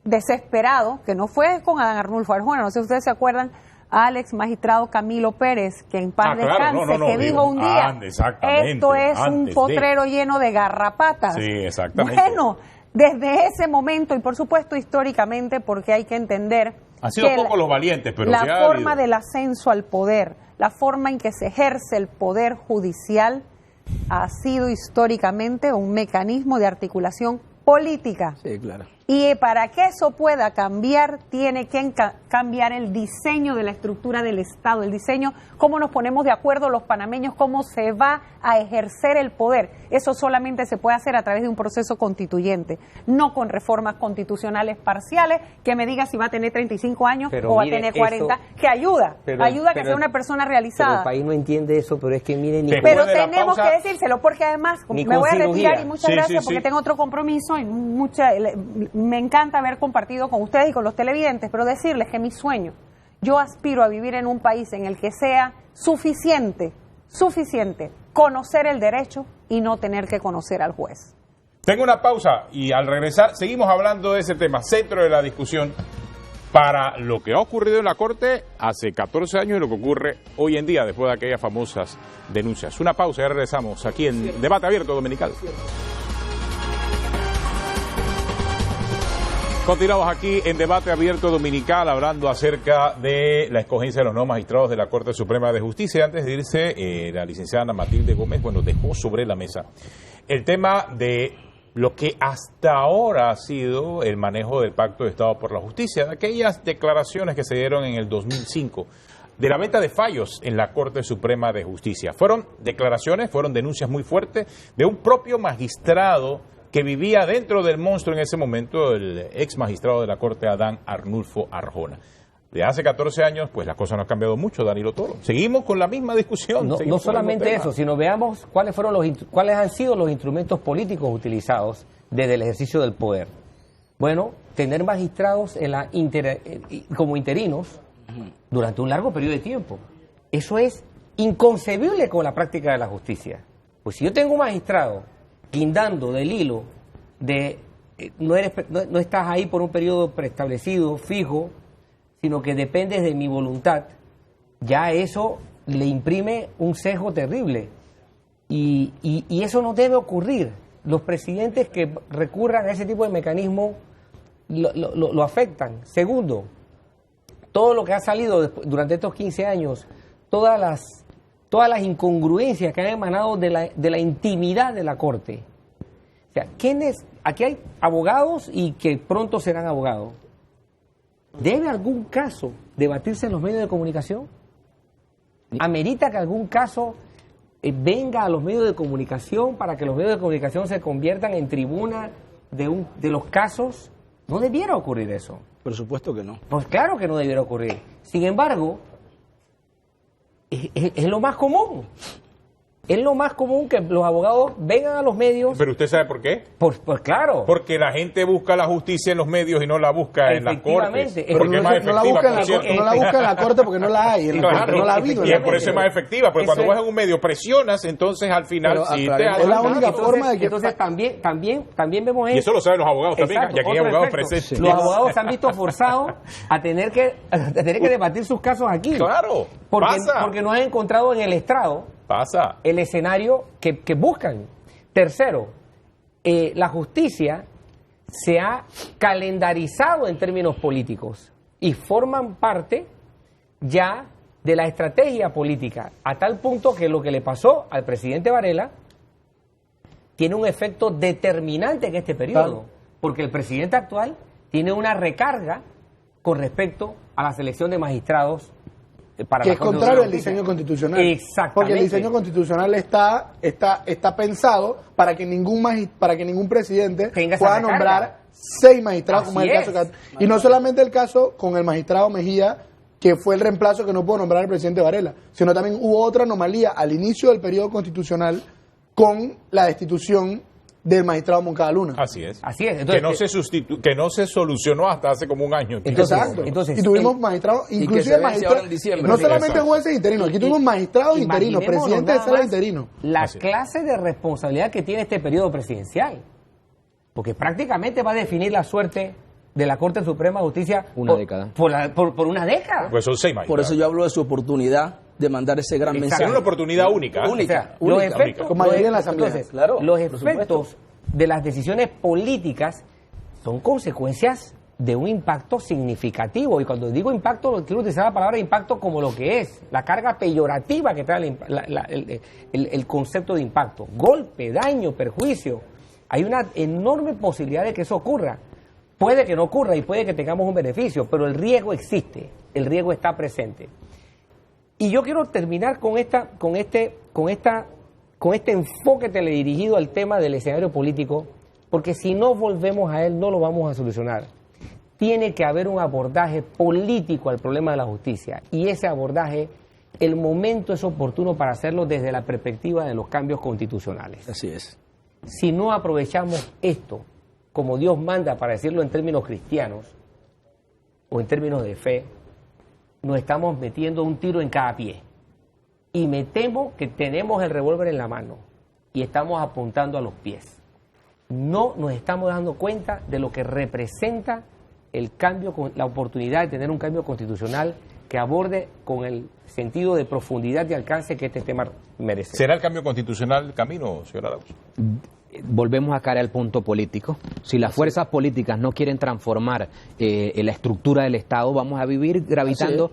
desesperado, que no fue con Adán Arnulfo Arjona, no sé si ustedes se acuerdan, al ex magistrado Camilo Pérez, que en paz descanse, que dijo un día, esto es un potrero lleno de garrapatas. Sí, exactamente. Bueno, desde ese momento, y por supuesto históricamente, porque hay que entender Han sido que pocos los valientes, pero la sí ha forma habido. del ascenso al poder, la forma en que se ejerce el poder judicial, ha sido históricamente un mecanismo de articulación política. Sí, claro. Y para que eso pueda cambiar, tiene que cambiar el diseño de la estructura del Estado, el diseño, cómo nos ponemos de acuerdo los panameños, cómo se va a ejercer el poder. Eso solamente se puede hacer a través de un proceso constituyente, no con reformas constitucionales parciales, que me diga si va a tener 35 años Pero o va a mire, tener 40, eso- que ayuda a que pero- sea una persona Pero realizada. el país no entiende eso, pero es que miren, ni Después Pero de la tenemos pausa- que decírselo, porque además Ni me con voy a retirar cirugía. y muchas Sí, gracias sí, porque sí. tengo otro compromiso y me encanta haber compartido con ustedes y con los televidentes, pero decirles que mi sueño, yo aspiro a vivir en un país en el que sea suficiente conocer el derecho y no tener que conocer al juez. Tengo una pausa y al regresar seguimos hablando de ese tema, centro de la discusión para lo que ha ocurrido en la Corte hace 14 años y lo que ocurre hoy en día después de aquellas famosas denuncias. Una pausa y ya regresamos aquí en Debate Abierto Dominical. Continuamos aquí en Debate Abierto Dominical hablando acerca de la escogencia de los nuevos magistrados de la Corte Suprema de Justicia. Antes de irse, la licenciada Ana Matilde Gómez, dejó sobre la mesa el tema de lo que hasta ahora ha sido el manejo del Pacto de Estado por la Justicia, de aquellas declaraciones que se dieron en el 2005, de la venta de fallos en la Corte Suprema de Justicia. Fueron declaraciones, fueron denuncias muy fuertes de un propio magistrado que vivía dentro del monstruo en ese momento, el ex magistrado de la Corte, Adán Arnulfo Arjona. De hace 14 años, pues las cosas no han cambiado mucho, Danilo Toro. Seguimos con la misma discusión. No seguimos con el solamente mismo tema. eso, sino veamos cuáles han sido los instrumentos políticos utilizados desde el ejercicio del poder. Bueno, tener magistrados como interinos durante un largo periodo de tiempo. Eso es inconcebible con la práctica de la justicia. Pues si yo tengo un magistrado guindando del hilo de no estás ahí por un periodo preestablecido, fijo, sino que dependes de mi voluntad, ya eso le imprime un sesgo terrible. Y eso no debe ocurrir. Los presidentes que recurran a ese tipo de mecanismos lo afectan. Segundo, todo lo que ha salido durante estos 15 años, todas las incongruencias que han emanado de la intimidad de la Corte. O sea, aquí hay abogados y que pronto serán abogados. ¿Debe algún caso debatirse en los medios de comunicación? ¿Amerita que algún caso venga a los medios de comunicación para que los medios de comunicación se conviertan en tribuna de los casos? No debiera ocurrir eso. Por supuesto que no. Pues claro que no debiera ocurrir. Sin embargo, es lo más común. Es lo más común que los abogados vengan a los medios. Pero usted sabe por qué. Pues claro. Porque la gente busca la justicia en los medios y no la busca en las cortes. Efectivamente. Porque es más No la efectiva, busca en por la cierto. corte, no la busca en la corte porque no la hay, Claro, no la ha habido. y es por eso es más efectiva, porque Eso cuando es- vas en un medio presionas, entonces al final Pero sí te aclaremos, es la hacen única caso. forma de que- Entonces también vemos Y eso lo saben los abogados también, Exacto, y aquí hay otro abogados efecto. presentes. Los abogados se han visto forzados a tener que debatir sus casos aquí. Claro, Porque no han encontrado en el estrado pasa. el escenario que buscan. Tercero, la justicia se ha calendarizado en términos políticos y forman parte ya de la estrategia política, a tal punto que lo que le pasó al presidente Varela tiene un efecto determinante en este periodo, Claro. porque el presidente actual tiene una recarga con respecto a la selección de magistrados para Que la es Corte contrario al de Justicia. diseño constitucional. Exactamente. Porque el diseño constitucional está pensado para que ningún presidente Tenga esa pueda recarga. nombrar 6 magistrados, como Así es el caso y no solamente el caso con el magistrado Mejía, que fue el reemplazo que no pudo nombrar el presidente Varela, sino también hubo otra anomalía al inicio del periodo constitucional con la destitución del magistrado Moncada Luna. Así es. Así es. Entonces, que no se solucionó hasta hace como un año. Exacto. Entonces, y tuvimos magistrados, y que inclusive se vence ahora magistrados, en diciembre. no Sí, solamente exacto. jueces interinos, aquí tuvimos magistrados interinos, imaginémonos presidentes de nada sala más interinos. la Así es. clase de responsabilidad que tiene este periodo presidencial. Porque prácticamente va a definir la suerte de la Corte Suprema de Justicia Una década. Por una década. Pues son 6 Por magistrados. eso yo hablo de su oportunidad de mandar ese gran Exacto. Es mensaje. una oportunidad única. ¿eh? Única. O sea, los efectos, Con mayoría en la Asamblea. entonces, Claro, los por supuesto. efectos de las decisiones políticas son consecuencias de un impacto significativo. Y cuando digo impacto, quiero utilizar la palabra impacto como lo que es, la carga peyorativa que trae el concepto de impacto. Golpe, daño, perjuicio. Hay una enorme posibilidad de que eso ocurra. Puede que no ocurra y puede que tengamos un beneficio, pero el riesgo existe, el riesgo está presente. Y yo quiero terminar con este enfoque teledirigido al tema del escenario político, porque si no volvemos a él no lo vamos a solucionar. Tiene que haber un abordaje político al problema de la justicia, y ese abordaje, el momento es oportuno para hacerlo desde la perspectiva de los cambios constitucionales. Así es. Si no aprovechamos esto como Dios manda, para decirlo en términos cristianos o en términos de fe, nos estamos metiendo un tiro en cada pie. Y me temo que tenemos el revólver en la mano y estamos apuntando a los pies. No nos estamos dando cuenta de lo que representa el cambio, la oportunidad de tener un cambio constitucional que aborde con el sentido de profundidad y alcance que este tema merece. ¿Será el cambio constitucional el camino, señor Arauz? Volvemos a caer al punto político. Si las fuerzas políticas no quieren transformar la estructura del Estado, vamos a vivir gravitando.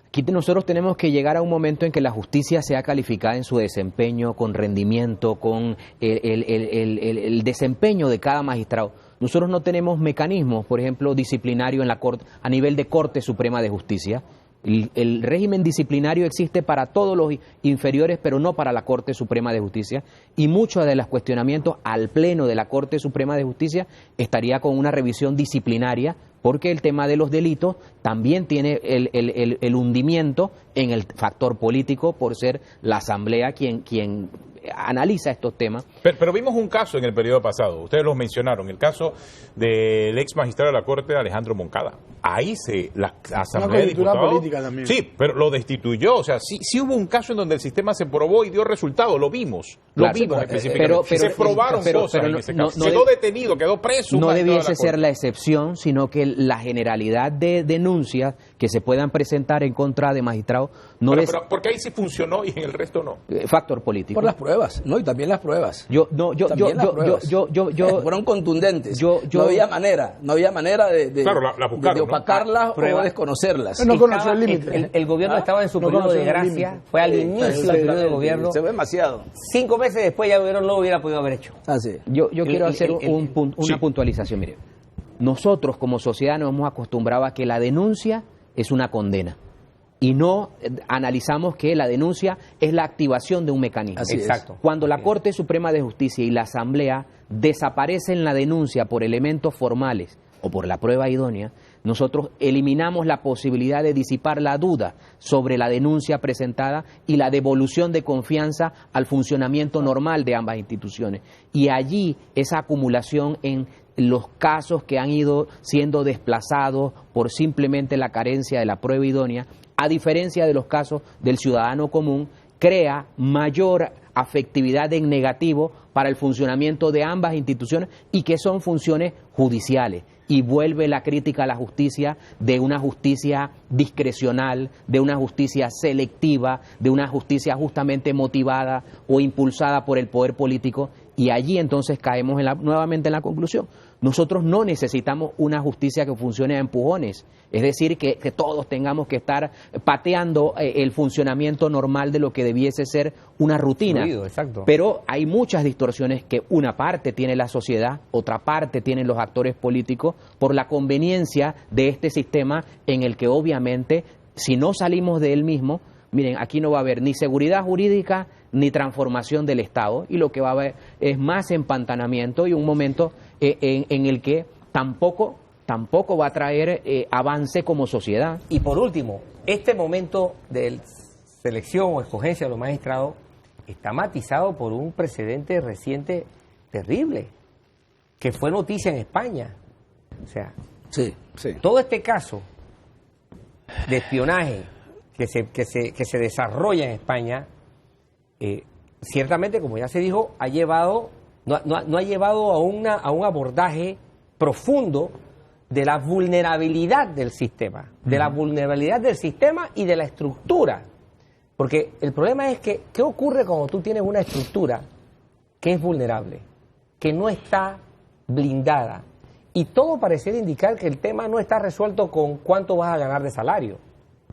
Aquí nosotros tenemos que llegar a un momento en que la justicia sea calificada en su desempeño, con rendimiento, con el desempeño de cada magistrado. Nosotros no tenemos mecanismos, por ejemplo, disciplinario en la corte, a nivel de Corte Suprema de Justicia. El régimen disciplinario existe para todos los inferiores, pero no para la Corte Suprema de Justicia. Y muchos de los cuestionamientos al Pleno de la Corte Suprema de Justicia estaría con una revisión disciplinaria, porque el tema de los delitos también tiene el hundimiento en el factor político, por ser la Asamblea quien analiza estos temas. Pero vimos un caso en el periodo pasado, ustedes lo mencionaron, el caso del ex magistrado de la Corte, Alejandro Moncada. Ahí la Asamblea de coyuntura Diputados... política también. Sí, pero lo destituyó, o sea, sí hubo un caso en donde el sistema se probó y dio resultado, lo vimos, Claro, específicamente. Se probaron cosas en ese caso. Quedó detenido, quedó preso. No debiese la ser Corte. la excepción, sino que la generalidad de denuncias que se puedan presentar en contra de magistrados no Pero, es porque ahí sí funcionó y en el resto no. factor político. Por las pruebas, ¿no? Y también las pruebas. Fueron Fueron contundentes. yo- no había manera de, Claro, la buscaron, de ¿no? opacarlas Prueba. o desconocerlas. No conoció el límite. El gobierno estaba en su No periodo conoció de el gracia, límite. fue al inicio del periodo de gobierno. Se ve demasiado. 5 meses después ya el gobierno no lo hubiera podido haber hecho. Así. Yo quiero hacer una Sí. puntualización. Mire, nosotros como sociedad nos hemos acostumbrado a que la denuncia es una condena y no analizamos que la denuncia es la activación de un mecanismo. Así es. Exacto. Cuando la Corte Suprema de Justicia y la Asamblea desaparecen la denuncia por elementos formales o por la prueba idónea, nosotros eliminamos la posibilidad de disipar la duda sobre la denuncia presentada y la devolución de confianza al funcionamiento normal de ambas instituciones. Y allí esa acumulación en los casos que han ido siendo desplazados por simplemente la carencia de la prueba idónea, a diferencia de los casos del ciudadano común, crea mayor afectividad en negativo para el funcionamiento de ambas instituciones y que son funciones judiciales. Y vuelve la crítica a la justicia de una justicia discrecional, de una justicia selectiva, de una justicia justamente motivada o impulsada por el poder político. Y allí entonces caemos nuevamente en la conclusión. Nosotros no necesitamos una justicia que funcione a empujones, es decir, que todos tengamos que estar pateando el funcionamiento normal de lo que debiese ser una rutina. Fluido, exacto. Pero hay muchas distorsiones que una parte tiene la sociedad, otra parte tienen los actores políticos, por la conveniencia de este sistema en el que obviamente, si no salimos de él mismo, miren, aquí no va a haber ni seguridad jurídica ni transformación del Estado, y lo que va a haber es más empantanamiento y un momento en el que tampoco va a traer avance como sociedad. Y por último, este momento de selección o escogencia de los magistrados está matizado por un precedente reciente terrible, que fue noticia en España. O sea, Sí. todo este caso de espionaje que se desarrolla en España, ciertamente, como ya se dijo, ha llevado, no ha llevado a un abordaje profundo de la vulnerabilidad del sistema, de la vulnerabilidad del sistema y de la estructura. Porque el problema es que, ¿qué ocurre cuando tú tienes una estructura que es vulnerable, que no está blindada? Y todo pareciera indicar que el tema no está resuelto con cuánto vas a ganar de salario.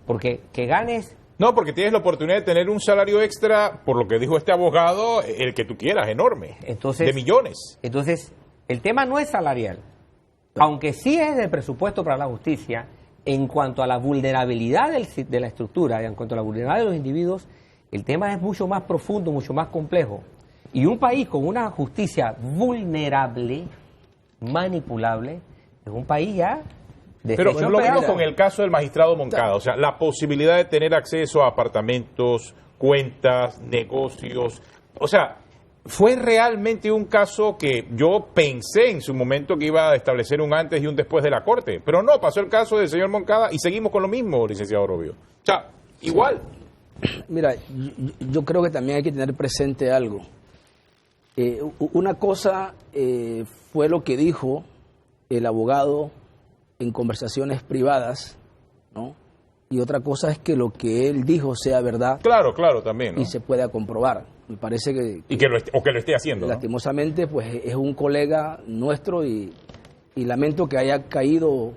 Porque que ganes... No, porque tienes la oportunidad de tener un salario extra, por lo que dijo este abogado, el que tú quieras, enorme, Entonces, de millones. Entonces, el tema no es salarial, aunque sí es del presupuesto para la justicia. En cuanto a la vulnerabilidad de la estructura, en cuanto a la vulnerabilidad de los individuos, el tema es mucho más profundo, mucho más complejo. Y un país con una justicia vulnerable, manipulable, es un país ya... Pero lo mismo con el caso del magistrado Moncada, o sea, la posibilidad de tener acceso a apartamentos, cuentas, negocios, o sea, fue realmente un caso que yo pensé en su momento que iba a establecer un antes y un después de la Corte, pero no, pasó el caso del señor Moncada y seguimos con lo mismo, licenciado Orobio. O sea, igual. Mira, yo creo que también hay que tener presente algo. Una cosa fue lo que dijo el abogado en conversaciones privadas, ¿no? Y otra cosa es que lo que él dijo sea verdad. Claro, también, ¿no? Y se pueda comprobar. Me parece que que lo esté haciendo, ¿no? Lastimosamente, pues es un colega nuestro y lamento que haya caído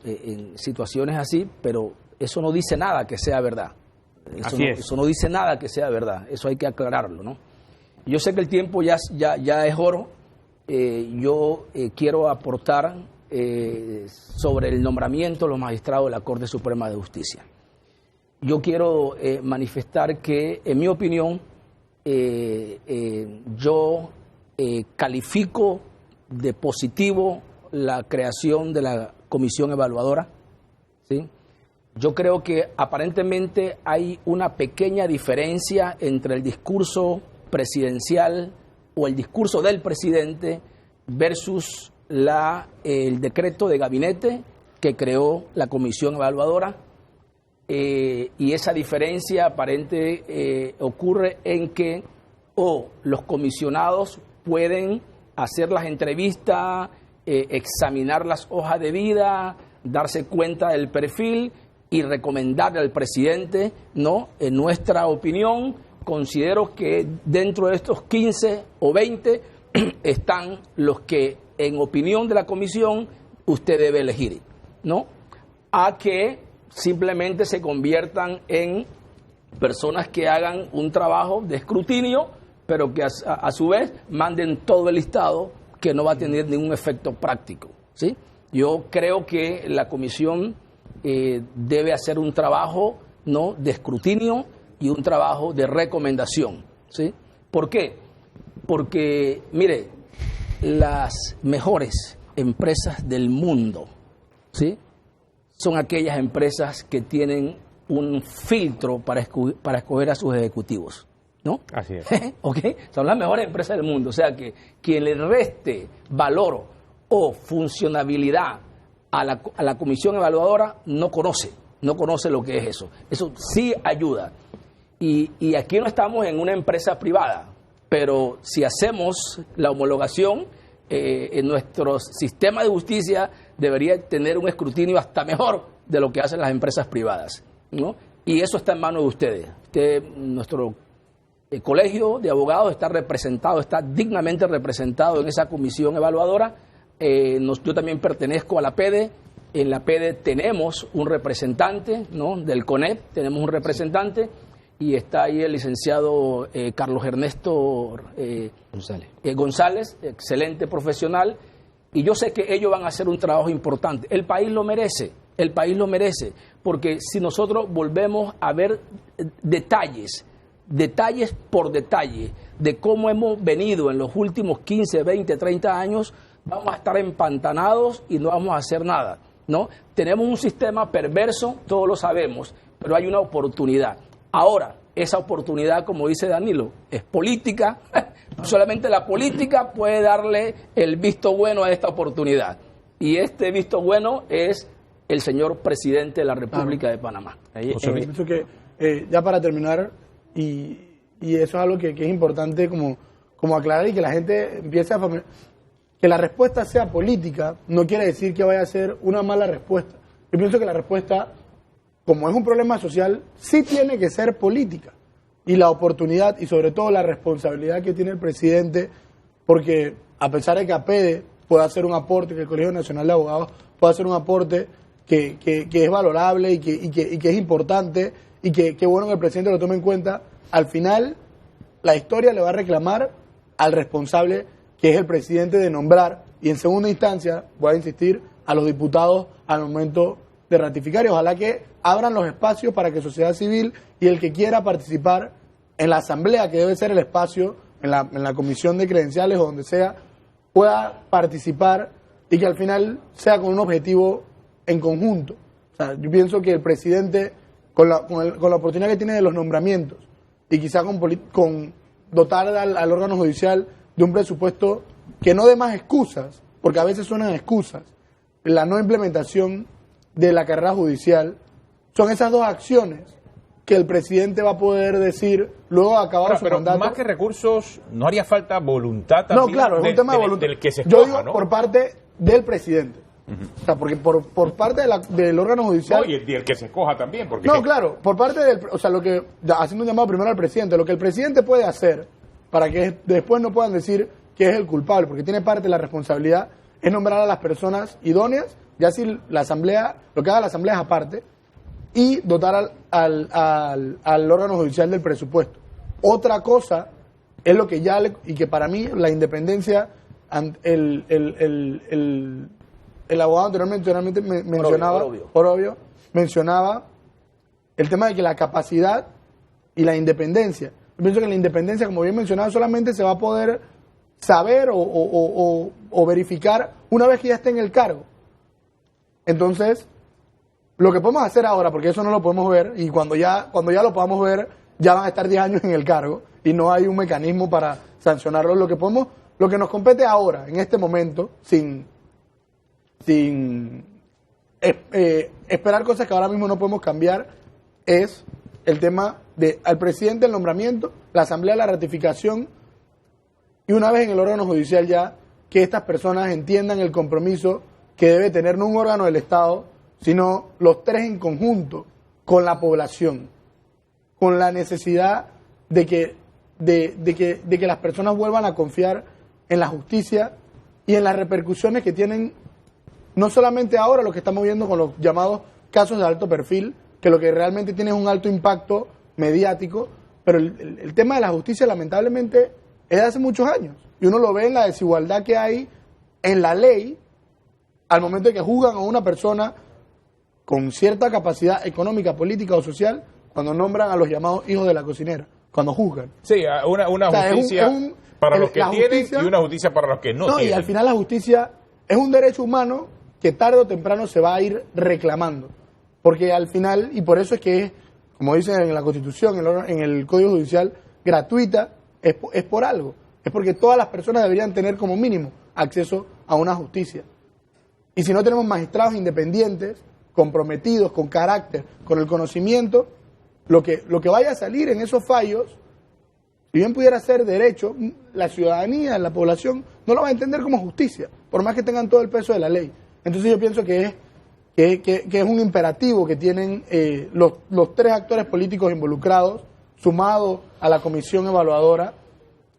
en situaciones así, pero eso no dice nada que sea verdad. Eso no dice nada que sea verdad. Eso hay que aclararlo, ¿no? Yo sé que el tiempo ya es oro. Yo quiero aportar sobre el nombramiento de los magistrados de la Corte Suprema de Justicia. Yo quiero manifestar que, en mi opinión, yo califico de positivo la creación de la comisión evaluadora, ¿sí? Yo creo que aparentemente hay una pequeña diferencia entre el discurso presidencial o el discurso del presidente versus el decreto de gabinete que creó la comisión evaluadora, y esa diferencia aparente ocurre en que los comisionados pueden hacer las entrevistas, examinar las hojas de vida, darse cuenta del perfil y recomendarle al presidente, ¿no? En nuestra opinión, considero que dentro de estos 15 o 20 están los que, en opinión de la comisión, usted debe elegir, ¿no? A que simplemente se conviertan en personas que hagan un trabajo de escrutinio, pero que a su vez manden todo el listado que no va a tener ningún efecto práctico, ¿sí? Yo creo que la comisión debe hacer un trabajo, ¿no?, de escrutinio y un trabajo de recomendación, ¿sí? ¿Por qué? Porque, mire, las mejores empresas del mundo, ¿sí?, son aquellas empresas que tienen un filtro para escoger a sus ejecutivos, ¿no? Así es. ¿Ok? Son las mejores empresas del mundo. O sea que quien le reste valor o funcionabilidad a la comisión evaluadora no conoce lo que es eso. Eso sí ayuda. Y aquí no estamos en una empresa privada, pero si hacemos la homologación, en nuestro sistema de justicia debería tener un escrutinio hasta mejor de lo que hacen las empresas privadas, ¿no? Y eso está en manos de ustedes. Nuestro colegio de abogados está representado, está dignamente representado en esa comisión evaluadora. Yo también pertenezco a la PEDE. En la PEDE tenemos un representante, ¿no?, del CONEP, tenemos un representante, y está ahí el licenciado Carlos Ernesto González, excelente profesional, y yo sé que ellos van a hacer un trabajo importante. El país lo merece, porque si nosotros volvemos a ver detalles por detalle de cómo hemos venido en los últimos 15, 20, 30 años, vamos a estar empantanados y no vamos a hacer nada, ¿no? Tenemos un sistema perverso, todos lo sabemos, pero hay una oportunidad. Ahora, esa oportunidad, como dice Danilo, es política. Solamente la política puede darle el visto bueno a esta oportunidad. Y este visto bueno es el señor presidente de la República de Panamá. Pienso que, ya para terminar, y eso es algo que es importante como aclarar y que la gente empiece a familiar, que la respuesta sea política no quiere decir que vaya a ser una mala respuesta. Yo pienso que la respuesta, como es un problema social, sí tiene que ser política. Y la oportunidad y sobre todo la responsabilidad que tiene el presidente, porque a pesar de que APEDE pueda hacer un aporte, que el Colegio Nacional de Abogados pueda hacer un aporte que es valorable y que es importante y que bueno que el presidente lo tome en cuenta, al final la historia le va a reclamar al responsable, que es el presidente, de nombrar, y en segunda instancia, voy a insistir, a los diputados al momento de ratificar, y ojalá que abran los espacios para que sociedad civil y el que quiera participar en la asamblea, que debe ser el espacio, en la comisión de credenciales o donde sea, pueda participar y que al final sea con un objetivo en conjunto. O sea, yo pienso que el presidente, con la oportunidad que tiene de los nombramientos y quizá con dotar al órgano judicial de un presupuesto que no dé más excusas, porque a veces suenan excusas, la no implementación de la carrera judicial, son esas dos acciones que el presidente va a poder decir luego de acabar su mandato. Más que recursos, ¿no haría falta voluntad también? No, claro, es un tema de voluntad. Del que se escoja, yo digo, ¿no? por parte del presidente. O sea, porque por parte del órgano judicial... No, y el que se escoja también. Porque no, claro, por parte del... O sea, haciendo un llamado primero al presidente, lo que el presidente puede hacer para que después no puedan decir que es el culpable, porque tiene parte de la responsabilidad, es nombrar a las personas idóneas, ya si la asamblea, lo que haga la asamblea es aparte, y dotar al órgano judicial del presupuesto. Otra cosa es lo que y que para mí la independencia, el abogado anteriormente mencionaba, por obvio, mencionaba el tema de que la capacidad y la independencia. Yo pienso que la independencia, como bien mencionado, solamente se va a poder saber o verificar una vez que ya esté en el cargo. Entonces, lo que podemos hacer ahora, porque eso no lo podemos ver, y cuando ya lo podamos ver, ya van a estar 10 años en el cargo y no hay un mecanismo para sancionarlo. Lo que nos compete ahora, en este momento, sin esperar cosas que ahora mismo no podemos cambiar, es el tema al presidente el nombramiento, la asamblea la ratificación, y una vez en el órgano judicial ya que estas personas entiendan el compromiso que debe tener no un órgano del Estado, sino los tres en conjunto con la población, con la necesidad de que las personas vuelvan a confiar en la justicia y en las repercusiones que tienen, no solamente ahora lo que estamos viendo con los llamados casos de alto perfil, que lo que realmente tiene es un alto impacto mediático, pero el tema de la justicia lamentablemente es de hace muchos años, y uno lo ve en la desigualdad que hay en la ley al momento de que juzgan a una persona con cierta capacidad económica, política o social, cuando nombran a los llamados hijos de la cocinera, cuando juzgan. Sí, una justicia para los que tienen y una justicia para los que no tienen. Y al final la justicia es un derecho humano que tarde o temprano se va a ir reclamando. Porque al final, y por eso es que es, como dicen en la Constitución, en el Código Judicial, gratuita, es por algo. Es porque todas las personas deberían tener como mínimo acceso a una justicia. Y si no tenemos magistrados independientes, comprometidos, con carácter, con el conocimiento, lo que vaya a salir en esos fallos, si bien pudiera ser derecho, la ciudadanía, la población, no lo va a entender como justicia, por más que tengan todo el peso de la ley. Entonces yo pienso que es un imperativo que tienen los tres actores políticos involucrados, sumado a la comisión evaluadora,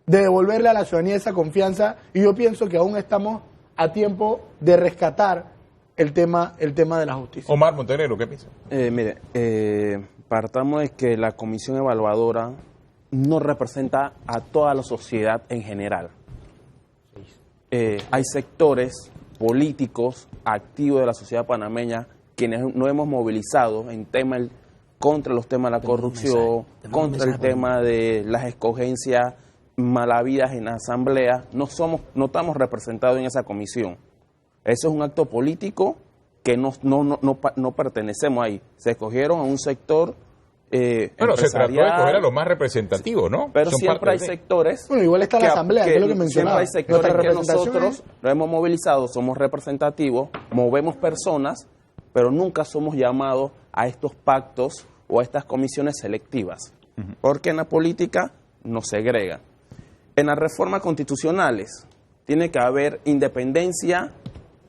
de devolverle a la ciudadanía esa confianza, y yo pienso que aún estamos a tiempo de rescatar el tema de la justicia. Omar Montenegro, ¿qué piensa? Partamos de que la comisión evaluadora no representa a toda la sociedad en general. Hay sectores políticos activos de la sociedad panameña quienes no hemos movilizado en contra los temas de la corrupción, contra el tema de las escogencias malavidas en la asamblea, no estamos representados en esa comisión. Eso es un acto político que no pertenecemos ahí. Se escogieron a un sector bueno, se trató de escoger a los más representativos, ¿no? Pero siempre hay sectores... Bueno, igual está la asamblea, que es lo que mencionaba. Siempre hay sectores que nosotros nos hemos movilizado, somos representativos, movemos personas, pero nunca somos llamados a estos pactos o a estas comisiones selectivas. Porque en la política nos segrega. En las reformas constitucionales tiene que haber independencia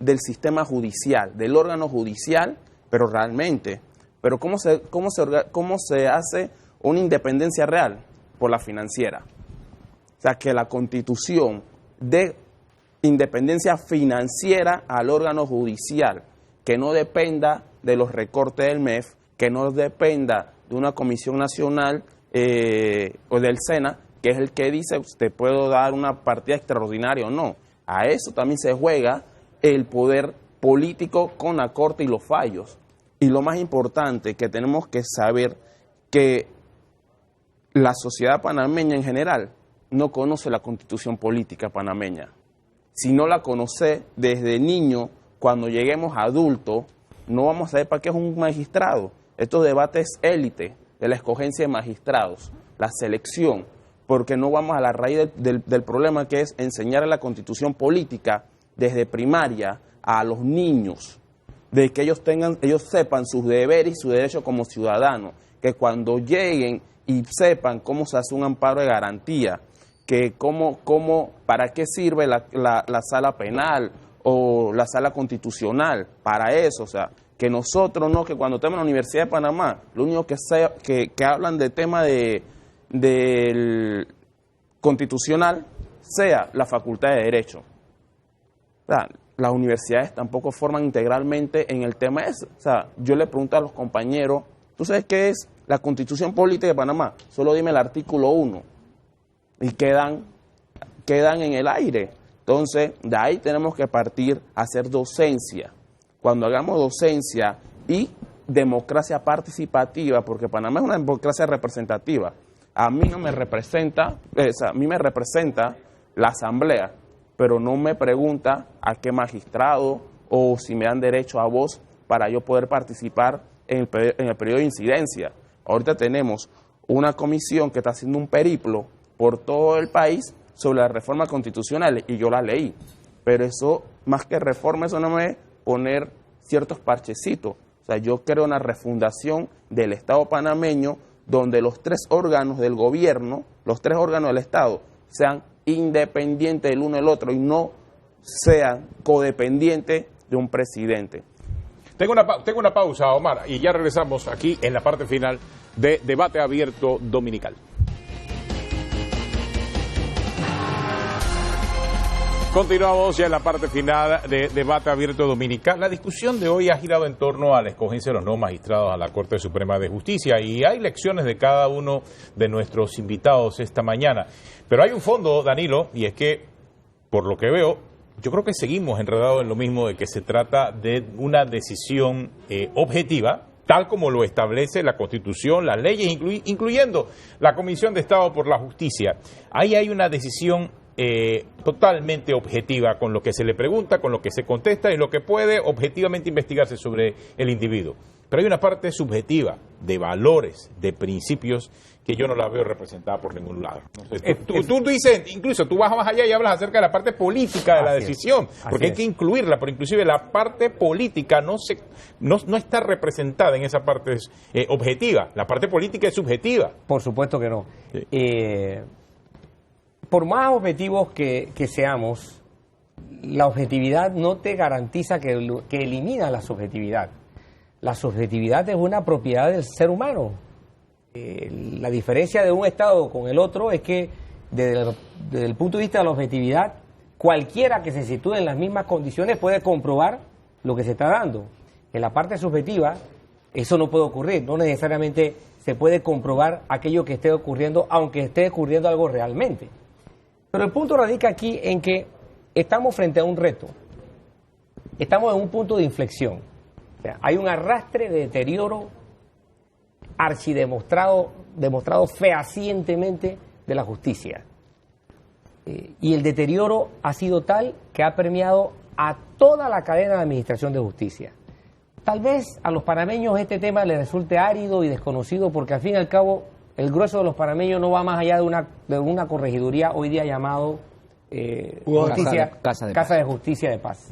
del sistema judicial, del órgano judicial, pero realmente... Pero ¿cómo se hace una independencia real? Por la financiera. O sea, que la Constitución dé independencia financiera al órgano judicial, que no dependa de los recortes del MEF, que no dependa de una comisión nacional o del SENA, que es el que dice, usted puede dar una partida extraordinaria o no. A eso también se juega el poder político con la Corte y los fallos. Y lo más importante que tenemos que saber que la sociedad panameña en general no conoce la constitución política panameña. Si no la conoce desde niño, cuando lleguemos a adulto, no vamos a saber para qué es un magistrado. Estos debates élite de la escogencia de magistrados, la selección, porque no vamos a la raíz del problema, que es enseñar la constitución política desde primaria a los niños, de que ellos sepan sus deberes y sus derechos como ciudadanos, que cuando lleguen y sepan cómo se hace un amparo de garantía, que para qué sirve la sala penal o la sala constitucional, para eso, o sea, que nosotros no, que cuando estemos en la Universidad de Panamá, lo único que hablan de tema del constitucional sea la Facultad de Derecho. O sea, las universidades tampoco forman integralmente en el tema ese. O sea, yo le pregunto a los compañeros, ¿tú sabes qué es la Constitución Política de Panamá? Solo dime el artículo 1. Y quedan en el aire. Entonces, de ahí tenemos que partir a hacer docencia. Cuando hagamos docencia y democracia participativa, porque Panamá es una democracia representativa, a mí no me representa, a mí me representa la asamblea, pero no me pregunta a qué magistrado o si me dan derecho a voz para yo poder participar en el periodo de incidencia. Ahorita tenemos una comisión que está haciendo un periplo por todo el país sobre las reformas constitucionales y yo la leí, pero eso, más que reforma, eso no es poner ciertos parchecitos. O sea, yo creo una refundación del Estado panameño donde los tres órganos del gobierno, los tres órganos del Estado, sean independientes el uno del otro y no sean codependientes de un presidente. Tengo una pausa, Omar, y ya regresamos aquí en la parte final de Debate Abierto Dominical. Continuamos ya en la parte final de Debate Abierto Dominical. La discusión de hoy ha girado en torno a la escogencia de los nuevos magistrados a la Corte Suprema de Justicia y hay lecciones de cada uno de nuestros invitados esta mañana. Pero hay un fondo, Danilo, y es que, por lo que veo, yo creo que seguimos enredados en lo mismo de que se trata de una decisión objetiva, tal como lo establece la Constitución, las leyes, incluyendo la Comisión de Estado por la Justicia. Ahí hay una decisión totalmente objetiva con lo que se le pregunta, con lo que se contesta y lo que puede objetivamente investigarse sobre el individuo. Pero hay una parte subjetiva de valores, de principios que yo no la veo representada por ningún lado. No sé, tú dices, incluso tú vas más allá y hablas acerca de la parte política de la decisión, porque hay que incluirla, pero inclusive la parte política no está representada en esa parte objetiva. La parte política es subjetiva. Por supuesto que no. Sí. Por más objetivos que seamos, la objetividad no te garantiza que elimina la subjetividad. La subjetividad es una propiedad del ser humano. La diferencia de un Estado con el otro es que desde el punto de vista de la objetividad, cualquiera que se sitúe en las mismas condiciones puede comprobar lo que se está dando. En la parte subjetiva, eso no puede ocurrir. No necesariamente se puede comprobar aquello que esté ocurriendo, aunque esté ocurriendo algo realmente. Pero el punto radica aquí en que estamos frente a un reto. Estamos en un punto de inflexión. O sea, hay un arrastre de deterioro demostrado fehacientemente de la justicia. y el deterioro ha sido tal que ha permeado a toda la cadena de administración de justicia. Tal vez a los panameños este tema les resulte árido y desconocido porque al fin y al cabo el grueso de los panameños no va más allá de una corregiduría hoy día llamado Casa de Justicia de Paz.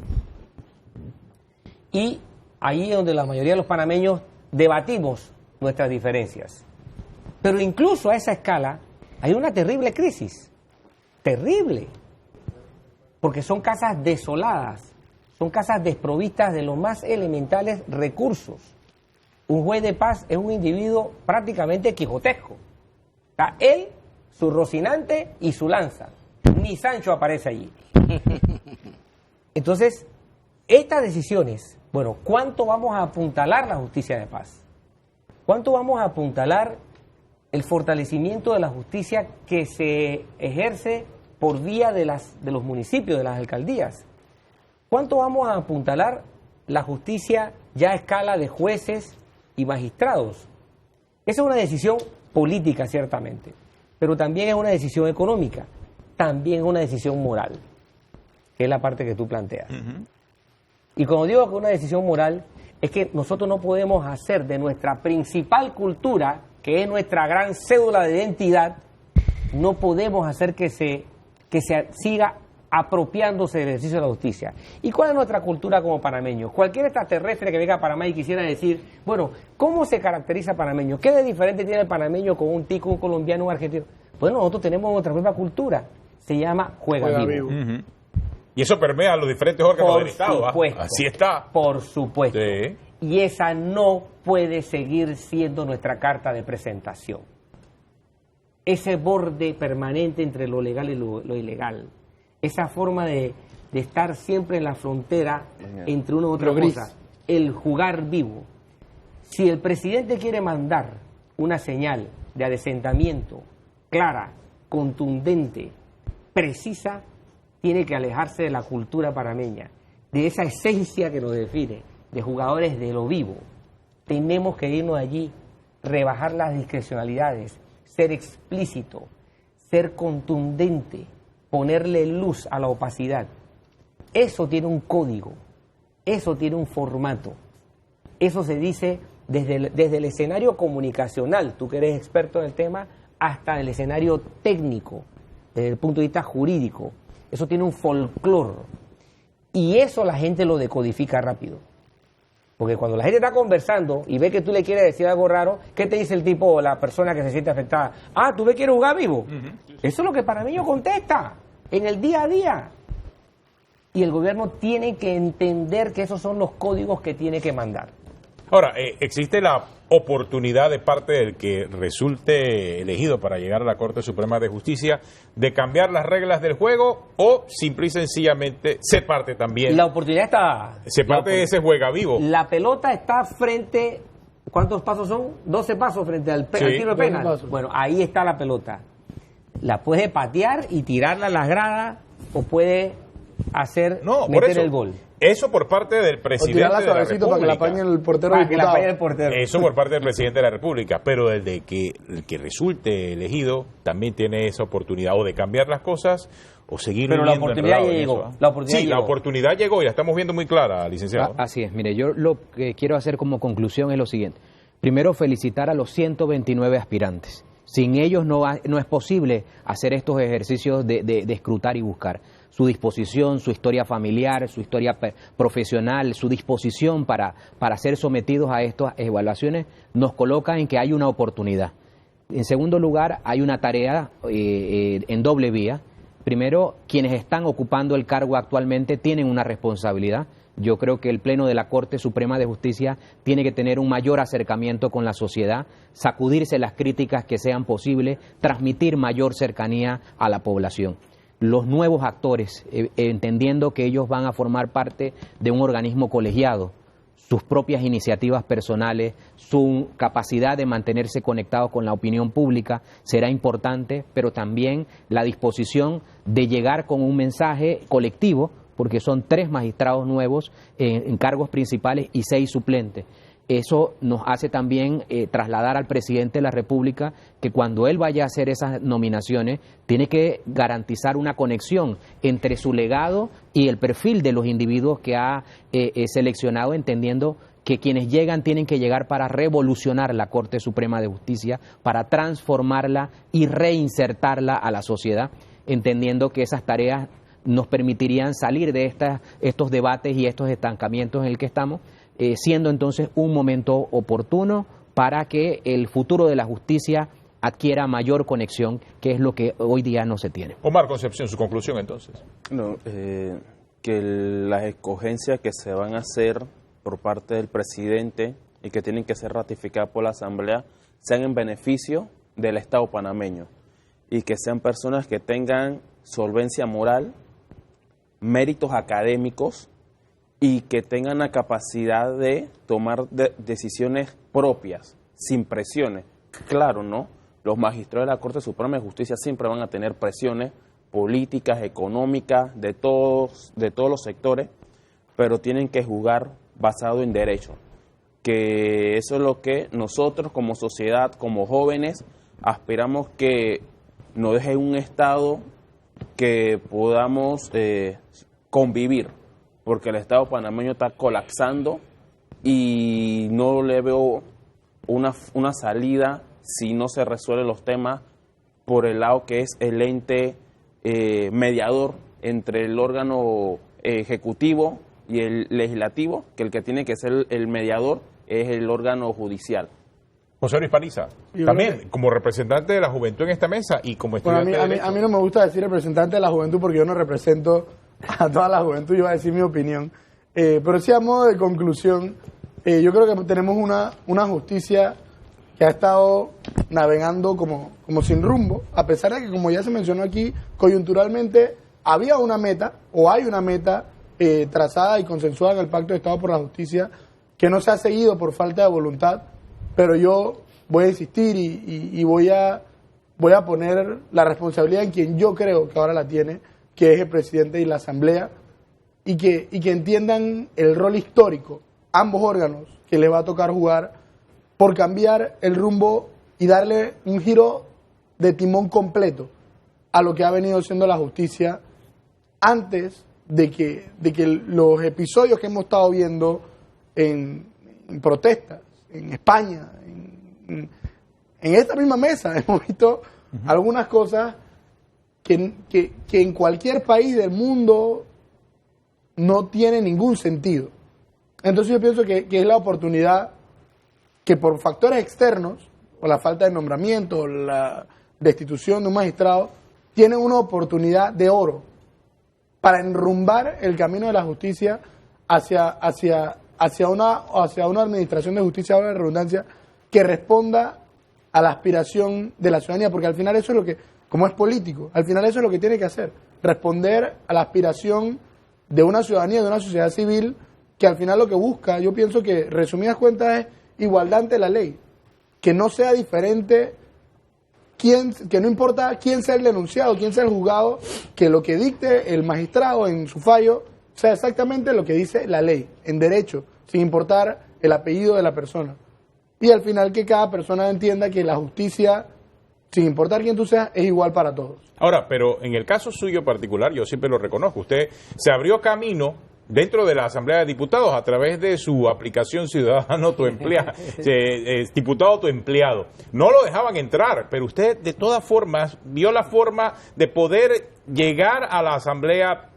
Y ahí es donde la mayoría de los panameños debatimos nuestras diferencias. Pero incluso a esa escala hay una terrible crisis, terrible, porque son casas desoladas, son casas desprovistas de los más elementales recursos. Un juez de paz es un individuo prácticamente quijotesco. Está él, su Rocinante y su lanza. Ni Sancho aparece allí. Entonces, estas decisiones, bueno, ¿cuánto vamos a apuntalar la justicia de paz? ¿Cuánto vamos a apuntalar el fortalecimiento de la justicia que se ejerce por vía de los municipios, de las alcaldías? ¿Cuánto vamos a apuntalar la justicia ya a escala de jueces y magistrados? Esa es una decisión política, ciertamente, pero también es una decisión económica, también es una decisión moral, que es la parte que tú planteas. Y cuando digo que es una decisión moral, es que nosotros no podemos hacer de nuestra principal cultura, que es nuestra gran cédula de identidad, no podemos hacer que se siga apropiándose del ejercicio de la justicia. ¿Y cuál es nuestra cultura como panameños? Cualquier extraterrestre que venga a Panamá y quisiera decir, bueno, ¿cómo se caracteriza panameño? ¿Qué de diferente tiene el panameño con un tico, un colombiano, un argentino? Bueno, nosotros tenemos nuestra propia cultura, se llama Juega Vivo. Y eso permea a los diferentes órganos del Estado. Supuesto, así está. Por supuesto. Sí. Y esa no puede seguir siendo nuestra carta de presentación. Ese borde permanente entre lo legal y lo ilegal. Esa forma de estar siempre en la frontera entre una u otra cosa. El jugar vivo. Si el presidente quiere mandar una señal de adesentamiento clara, contundente, precisa, tiene que alejarse de la cultura panameña, de esa esencia que nos define, de jugadores de lo vivo. Tenemos que irnos allí, rebajar las discrecionalidades, ser explícito, ser contundente, ponerle luz a la opacidad. Eso tiene un código, eso tiene un formato. Eso se dice desde el escenario comunicacional, tú que eres experto en el tema, hasta el escenario técnico, desde el punto de vista jurídico. Eso tiene un folclore. Y eso la gente lo decodifica rápido. Porque cuando la gente está conversando y ve que tú le quieres decir algo raro, ¿qué te dice el tipo o la persona que se siente afectada? Ah, ¿tú me quieres jugar vivo? Eso es lo que panameño contesta en el día a día. Y el gobierno tiene que entender que esos son los códigos que tiene que mandar. Ahora, ¿existe la oportunidad de parte del que resulte elegido para llegar a la Corte Suprema de Justicia de cambiar las reglas del juego o simple y sencillamente se parte también? La oportunidad está... Se parte de ese juega vivo. La pelota está frente... ¿Cuántos pasos son? 12 pasos frente al tiro de penal. Bueno, ahí está la pelota. La puede patear y tirarla a las gradas o puede hacer meter el gol. Eso por parte del presidente de la República. Para que la apañe el portero diputado. Eso por parte del presidente de la República. Pero desde que el que resulte elegido también tiene esa oportunidad o de cambiar las cosas o seguir viviendo. Pero la oportunidad ya llegó. La oportunidad llegó y la estamos viendo muy clara, licenciado. Así es. Mire, yo lo que quiero hacer como conclusión es lo siguiente. Primero, felicitar a los 129 aspirantes. Sin ellos no es posible hacer estos ejercicios de escrutar y buscar. Su disposición, su historia familiar, su historia profesional, su disposición para ser sometidos a estas evaluaciones nos coloca en que hay una oportunidad. En segundo lugar, hay una tarea en doble vía. Primero, quienes están ocupando el cargo actualmente tienen una responsabilidad. Yo creo que el Pleno de la Corte Suprema de Justicia tiene que tener un mayor acercamiento con la sociedad, sacudirse las críticas que sean posibles, transmitir mayor cercanía a la población. Los nuevos actores, entendiendo que ellos van a formar parte de un organismo colegiado, sus propias iniciativas personales, su capacidad de mantenerse conectados con la opinión pública será importante, pero también la disposición de llegar con un mensaje colectivo, porque son 3 magistrados nuevos en cargos principales y 6 suplentes. Eso nos hace también trasladar al presidente de la República que cuando él vaya a hacer esas nominaciones tiene que garantizar una conexión entre su legado y el perfil de los individuos que ha seleccionado, entendiendo que quienes llegan tienen que llegar para revolucionar la Corte Suprema de Justicia, para transformarla y reinsertarla a la sociedad, entendiendo que esas tareas nos permitirían salir de estos debates y estos estancamientos en el que estamos, siendo entonces un momento oportuno para que el futuro de la justicia adquiera mayor conexión, que es lo que hoy día no se tiene. Omar Concepción, su conclusión entonces. No, que las escogencias que se van a hacer por parte del presidente y que tienen que ser ratificadas por la Asamblea sean en beneficio del Estado panameño y que sean personas que tengan solvencia moral, méritos académicos y que tengan la capacidad de tomar decisiones propias, sin presiones. Claro, ¿no? Los magistrados de la Corte Suprema de Justicia siempre van a tener presiones políticas, económicas, de todos los sectores, pero tienen que jugar basado en derecho. Que eso es lo que nosotros como sociedad, como jóvenes, aspiramos que nos deje un Estado que podamos convivir, porque el Estado panameño está colapsando y no le veo una salida si no se resuelven los temas por el lado que es el ente mediador entre el órgano ejecutivo y el legislativo, que el que tiene que ser el mediador es el órgano judicial. José Luis Paliza, también como representante de la juventud en esta mesa y como Bueno, estudiante de Derecho. a mí no me gusta decir representante de la juventud porque yo no represento a toda la juventud, yo voy a decir mi opinión. Pero sí, a modo de conclusión, yo creo que tenemos una justicia que ha estado navegando como sin rumbo, a pesar de que, como ya se mencionó aquí, coyunturalmente había una meta, o hay una meta trazada y consensuada en el Pacto de Estado por la Justicia, que no se ha seguido por falta de voluntad, pero yo voy a insistir y voy a poner la responsabilidad en quien yo creo que ahora la tiene, que es el presidente y la Asamblea, y que entiendan el rol histórico, ambos órganos, que les va a tocar jugar por cambiar el rumbo y darle un giro de timón completo a lo que ha venido siendo la justicia antes de que los episodios que hemos estado viendo en protestas, en España, en esta misma mesa, hemos visto algunas cosas que en cualquier país del mundo no tiene ningún sentido. Entonces yo pienso que es la oportunidad que por factores externos, o la falta de nombramiento, o la destitución de un magistrado, tiene una oportunidad de oro para enrumbar el camino de la justicia hacia una administración de justicia, ahora de redundancia, que responda a la aspiración de la ciudadanía, porque al final eso es lo que, como es político, al final eso es lo que tiene que hacer, responder a la aspiración de una ciudadanía, de una sociedad civil, que al final lo que busca, yo pienso que, resumidas cuentas, es igualdad ante la ley, que no sea diferente, que no importa quién sea el denunciado, quién sea el juzgado, que lo que dicte el magistrado en su fallo sea exactamente lo que dice la ley, en derecho, sin importar el apellido de la persona. Y al final que cada persona entienda que la justicia, sin importar quién tú seas, es igual para todos. Ahora, pero en el caso suyo particular, yo siempre lo reconozco, usted se abrió camino dentro de la Asamblea de Diputados a través de su aplicación Ciudadano Tu Empleado, Diputado Tu Empleado. No lo dejaban entrar, pero usted de todas formas vio la forma de poder llegar a la Asamblea,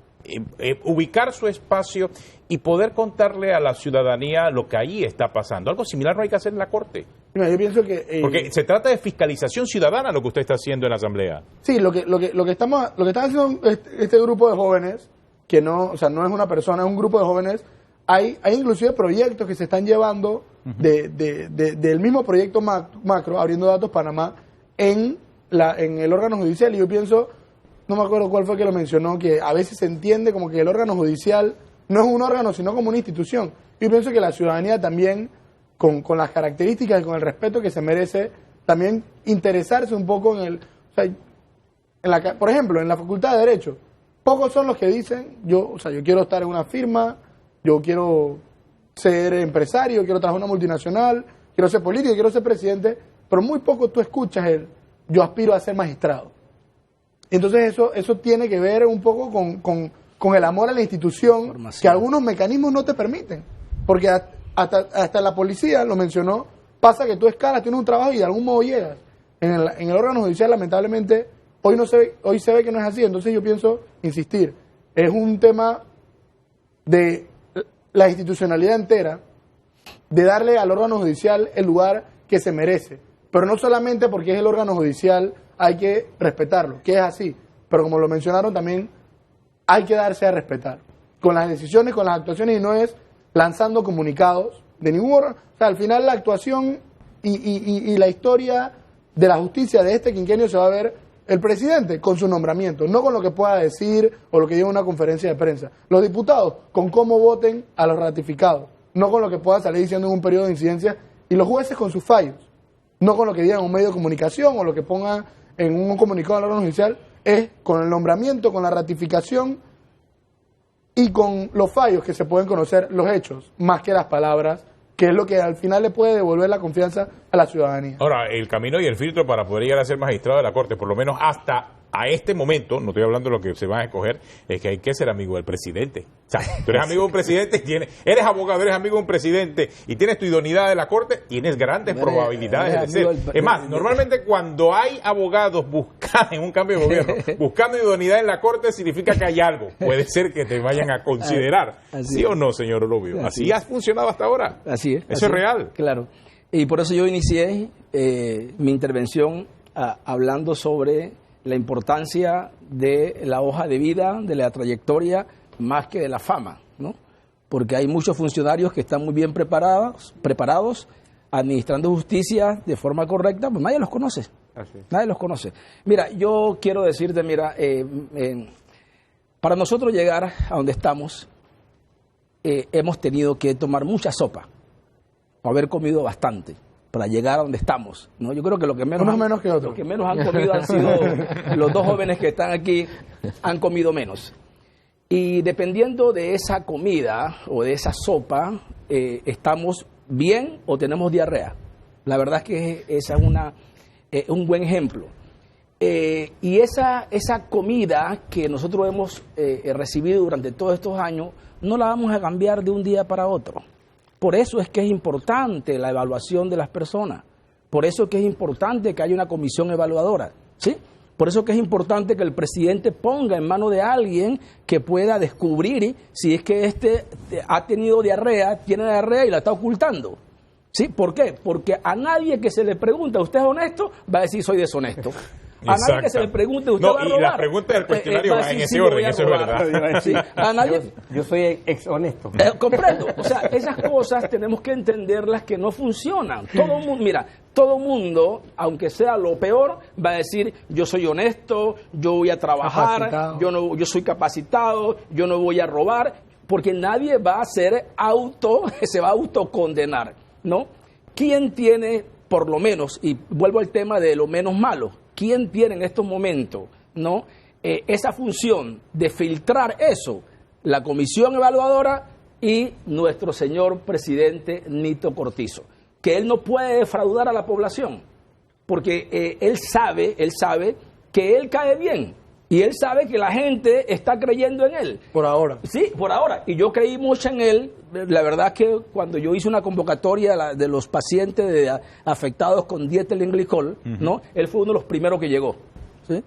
ubicar su espacio y poder contarle a la ciudadanía lo que ahí está pasando. Algo similar no hay que hacer en la Corte. Mira, yo pienso que porque se trata de fiscalización ciudadana lo que usted está haciendo en la Asamblea. Sí, lo que están haciendo este grupo de jóvenes, que no, o sea, no es una persona, es un grupo de jóvenes. Hay inclusive proyectos que se están llevando del mismo proyecto macro, Abriendo Datos Panamá, en el órgano judicial. Y yo pienso, no me acuerdo cuál fue que lo mencionó, que a veces se entiende como que el órgano judicial no es un órgano, sino como una institución. Yo pienso que la ciudadanía también, con las características y con el respeto que se merece, también interesarse un poco en por ejemplo, en la Facultad de Derecho. Pocos son los que dicen, yo quiero estar en una firma, yo quiero ser empresario, quiero trabajar en una multinacional, quiero ser político, quiero ser presidente, pero muy poco tú escuchas el yo aspiro a ser magistrado. Entonces eso tiene que ver un poco con el amor a la institución, Formación. que algunos mecanismos no te permiten. Porque hasta la policía, lo mencionó, pasa que tú escalas, tienes un trabajo y de algún modo llegas. En el órgano judicial, lamentablemente, hoy se ve que no es así. Entonces yo pienso, insistir, es un tema de la institucionalidad entera, de darle al órgano judicial el lugar que se merece. Pero no solamente porque es el órgano judicial hay que respetarlo, que es así. Pero como lo mencionaron también, hay que darse a respetar. Con las decisiones, con las actuaciones, y no es lanzando comunicados de ningún órgano. O sea, al final la actuación y la historia de la justicia de este quinquenio se va a ver el presidente con su nombramiento, no con lo que pueda decir o lo que diga en una conferencia de prensa. Los diputados con cómo voten a los ratificados, no con lo que pueda salir diciendo en un periodo de incidencia, y los jueces con sus fallos, no con lo que digan en un medio de comunicación o lo que pongan en un comunicado del órgano judicial, es con el nombramiento, con la ratificación y con los fallos que se pueden conocer los hechos, más que las palabras, que es lo que al final le puede devolver la confianza a la ciudadanía. Ahora, el camino y el filtro para poder llegar a ser magistrado de la Corte, por lo menos hasta a este momento, no estoy hablando de lo que se va a escoger, es que hay que ser amigo del presidente. O sea, tú eres amigo de un presidente, eres abogado, eres amigo de un presidente y tienes tu idoneidad de la Corte, tienes grandes probabilidades de ser. Es más, normalmente cuando hay abogados buscando en un cambio de gobierno, buscando idoneidad en la Corte, significa que hay algo. Puede ser que te vayan a considerar. ¿Sí o no, señor Orobio? Así ha funcionado hasta ahora. Así es. Eso es real. Claro. Y por eso yo inicié mi intervención hablando sobre la importancia de la hoja de vida, de la trayectoria, más que de la fama, ¿no? Porque hay muchos funcionarios que están muy bien preparados, administrando justicia de forma correcta, pues nadie los conoce. Nadie los conoce. Mira, yo quiero decirte, mira, para nosotros llegar a donde estamos, hemos tenido que tomar mucha sopa, haber comido bastante para llegar a donde estamos, ¿no? Yo creo que lo que menos han comido han sido los dos jóvenes que están aquí, han comido menos. Y dependiendo de esa comida o de esa sopa, estamos bien o tenemos diarrea. La verdad es que esa es un buen ejemplo. Y esa comida que nosotros hemos recibido durante todos estos años, no la vamos a cambiar de un día para otro. Por eso es que es importante la evaluación de las personas. Por eso es que es importante que haya una comisión evaluadora, ¿sí? Por eso es que es importante que el presidente ponga en manos de alguien que pueda descubrir si es que este ha tenido diarrea, tiene diarrea y la está ocultando. ¿Sí? ¿Por qué? Porque a nadie que se le pregunte, ¿usted es honesto? Va a decir, soy deshonesto. A nadie que se le pregunte, ¿usted va a robar? Y las preguntas del cuestionario van en ese orden, eso es verdad. Sí, a nadie... Yo soy ex honesto. Comprendo. O sea, esas cosas tenemos que entenderlas que no funcionan. Todo mundo, aunque sea lo peor, va a decir, yo soy honesto, yo voy a trabajar, yo soy capacitado, yo no voy a robar, porque nadie va a se va a autocondenar, ¿no? ¿Quién tiene, por lo menos, y vuelvo al tema de lo menos malo, quién tiene en estos momentos, ¿no? Esa función de filtrar eso? La comisión evaluadora y nuestro señor presidente Nito Cortizo, que él no puede defraudar a la población, porque él sabe que él cae bien y él sabe que la gente está creyendo en él. Por ahora. Sí, por ahora. Y yo creí mucho en él. La verdad que cuando yo hice una convocatoria de los pacientes afectados con dietilenglicol, ¿no? Él fue uno de los primeros que llegó. ¿Sí?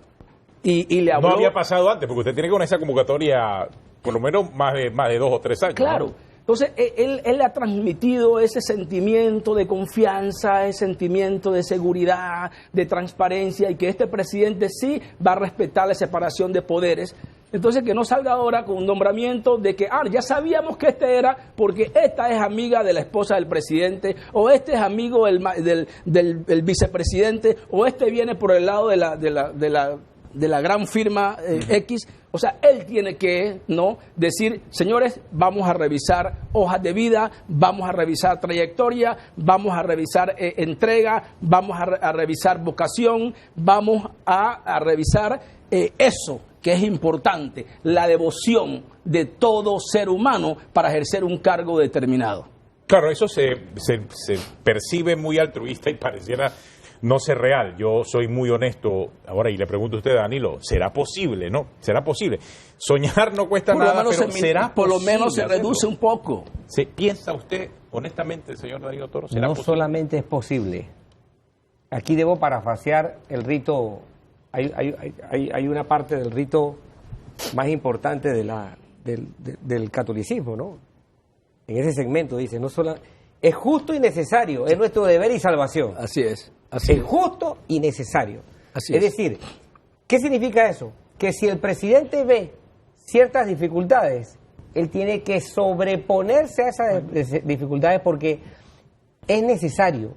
Y le habló. No había pasado antes, porque usted tiene con esa convocatoria por lo menos más de 2 o 3 años. Claro. ¿No? Entonces, él ha transmitido ese sentimiento de confianza, ese sentimiento de seguridad, de transparencia, y que este presidente sí va a respetar la separación de poderes. Entonces, que no salga ahora con un nombramiento de que, ya sabíamos que este era porque esta es amiga de la esposa del presidente, o este es amigo del vicepresidente, o este viene por el lado de la gran firma X. O sea, él tiene que decir, señores, vamos a revisar hojas de vida, vamos a revisar trayectoria, vamos a revisar entrega, vamos a revisar vocación, vamos a revisar eso que es importante, la devoción de todo ser humano para ejercer un cargo determinado. Claro, eso se percibe muy altruista y pareciera no ser real. Yo soy muy honesto ahora y le pregunto a usted, Danilo, ¿será posible? ¿No? ¿Será posible? Soñar no cuesta nada, pero ¿será por lo posible menos se hacerlo? reduce un poco. ¿Piensa usted, honestamente, señor Danilo Toro, será No posible? solamente es posible. Aquí debo parafrasear el rito. Hay una parte del rito más importante del catolicismo, ¿no? En ese segmento dice, no solo es justo y necesario, es nuestro deber y salvación. Así es. Es justo y necesario. Así es decir, ¿qué significa eso? Que si el presidente ve ciertas dificultades, él tiene que sobreponerse a esas dificultades porque es necesario,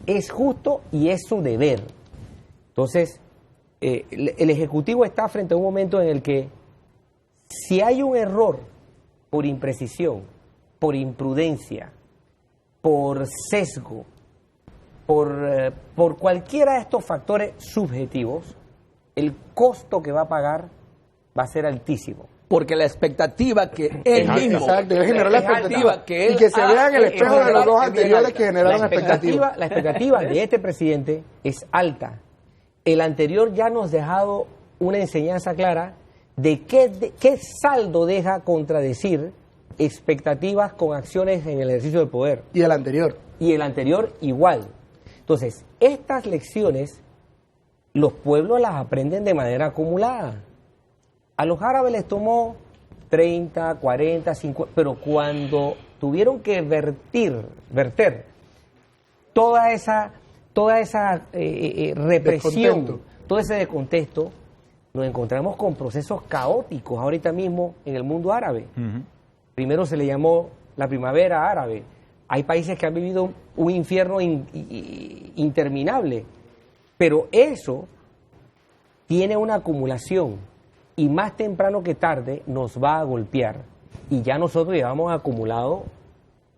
es justo y es su deber. Entonces, el Ejecutivo está frente a un momento en el que si hay un error por imprecisión, por imprudencia, por sesgo, por cualquiera de estos factores subjetivos, el costo que va a pagar va a ser altísimo. Porque la expectativa que él mismo... Exacto, él generó la es alta, expectativa. que él Y que se vea en el ha espejo de los dos generado anteriores que generaron expectativa. La expectativa de este presidente es alta. El anterior ya nos ha dejado una enseñanza clara de qué saldo deja contradecir expectativas con acciones en el ejercicio del poder. Y el anterior. Y el anterior igual. Entonces, estas lecciones los pueblos las aprenden de manera acumulada. A los árabes les tomó 30, 40, 50, pero cuando tuvieron que verter toda esa represión, Descontento. todo ese descontexto, nos encontramos con procesos caóticos ahorita mismo en el mundo árabe. Primero se le llamó la primavera árabe. Hay países que han vivido un infierno interminable, pero eso tiene una acumulación y más temprano que tarde nos va a golpear. Y ya nosotros llevamos acumulado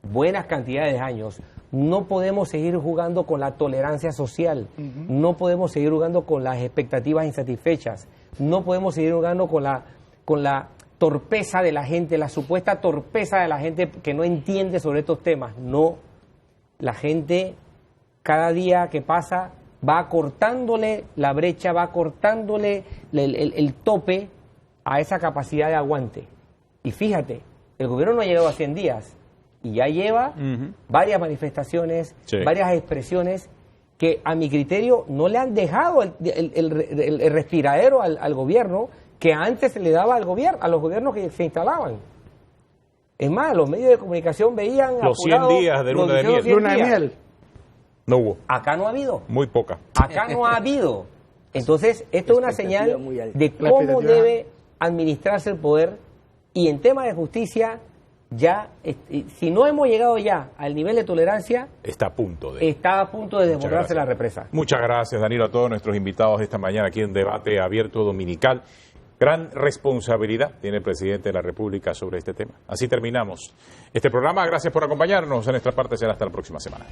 buenas cantidades de años. No podemos seguir jugando con la tolerancia social, no podemos seguir jugando con las expectativas insatisfechas, no podemos seguir jugando con la torpeza de la gente, la supuesta torpeza de la gente que no entiende sobre estos temas. No, la gente cada día que pasa va cortándole la brecha, va cortándole el tope a esa capacidad de aguante. Y fíjate, el gobierno no ha llegado a 100 días y ya lleva varias manifestaciones, varias expresiones que a mi criterio no le han dejado el respiradero al gobierno que antes se le daba al gobierno, a los gobiernos que se instalaban. Es más, los medios de comunicación veían los 100 días de luna de miel. Luna de miel. No hubo. Acá no ha habido. Muy poca. Acá no ha habido. Entonces, esto es una señal de cómo debe administrarse el poder y en temas de justicia, ya, si no hemos llegado ya al nivel de tolerancia, está a punto de desbordarse la represa. Muchas gracias, Danilo, a todos nuestros invitados esta mañana aquí en Debate Abierto Dominical. Gran responsabilidad tiene el presidente de la República sobre este tema. Así terminamos este programa. Gracias por acompañarnos. En nuestra parte será hasta la próxima semana.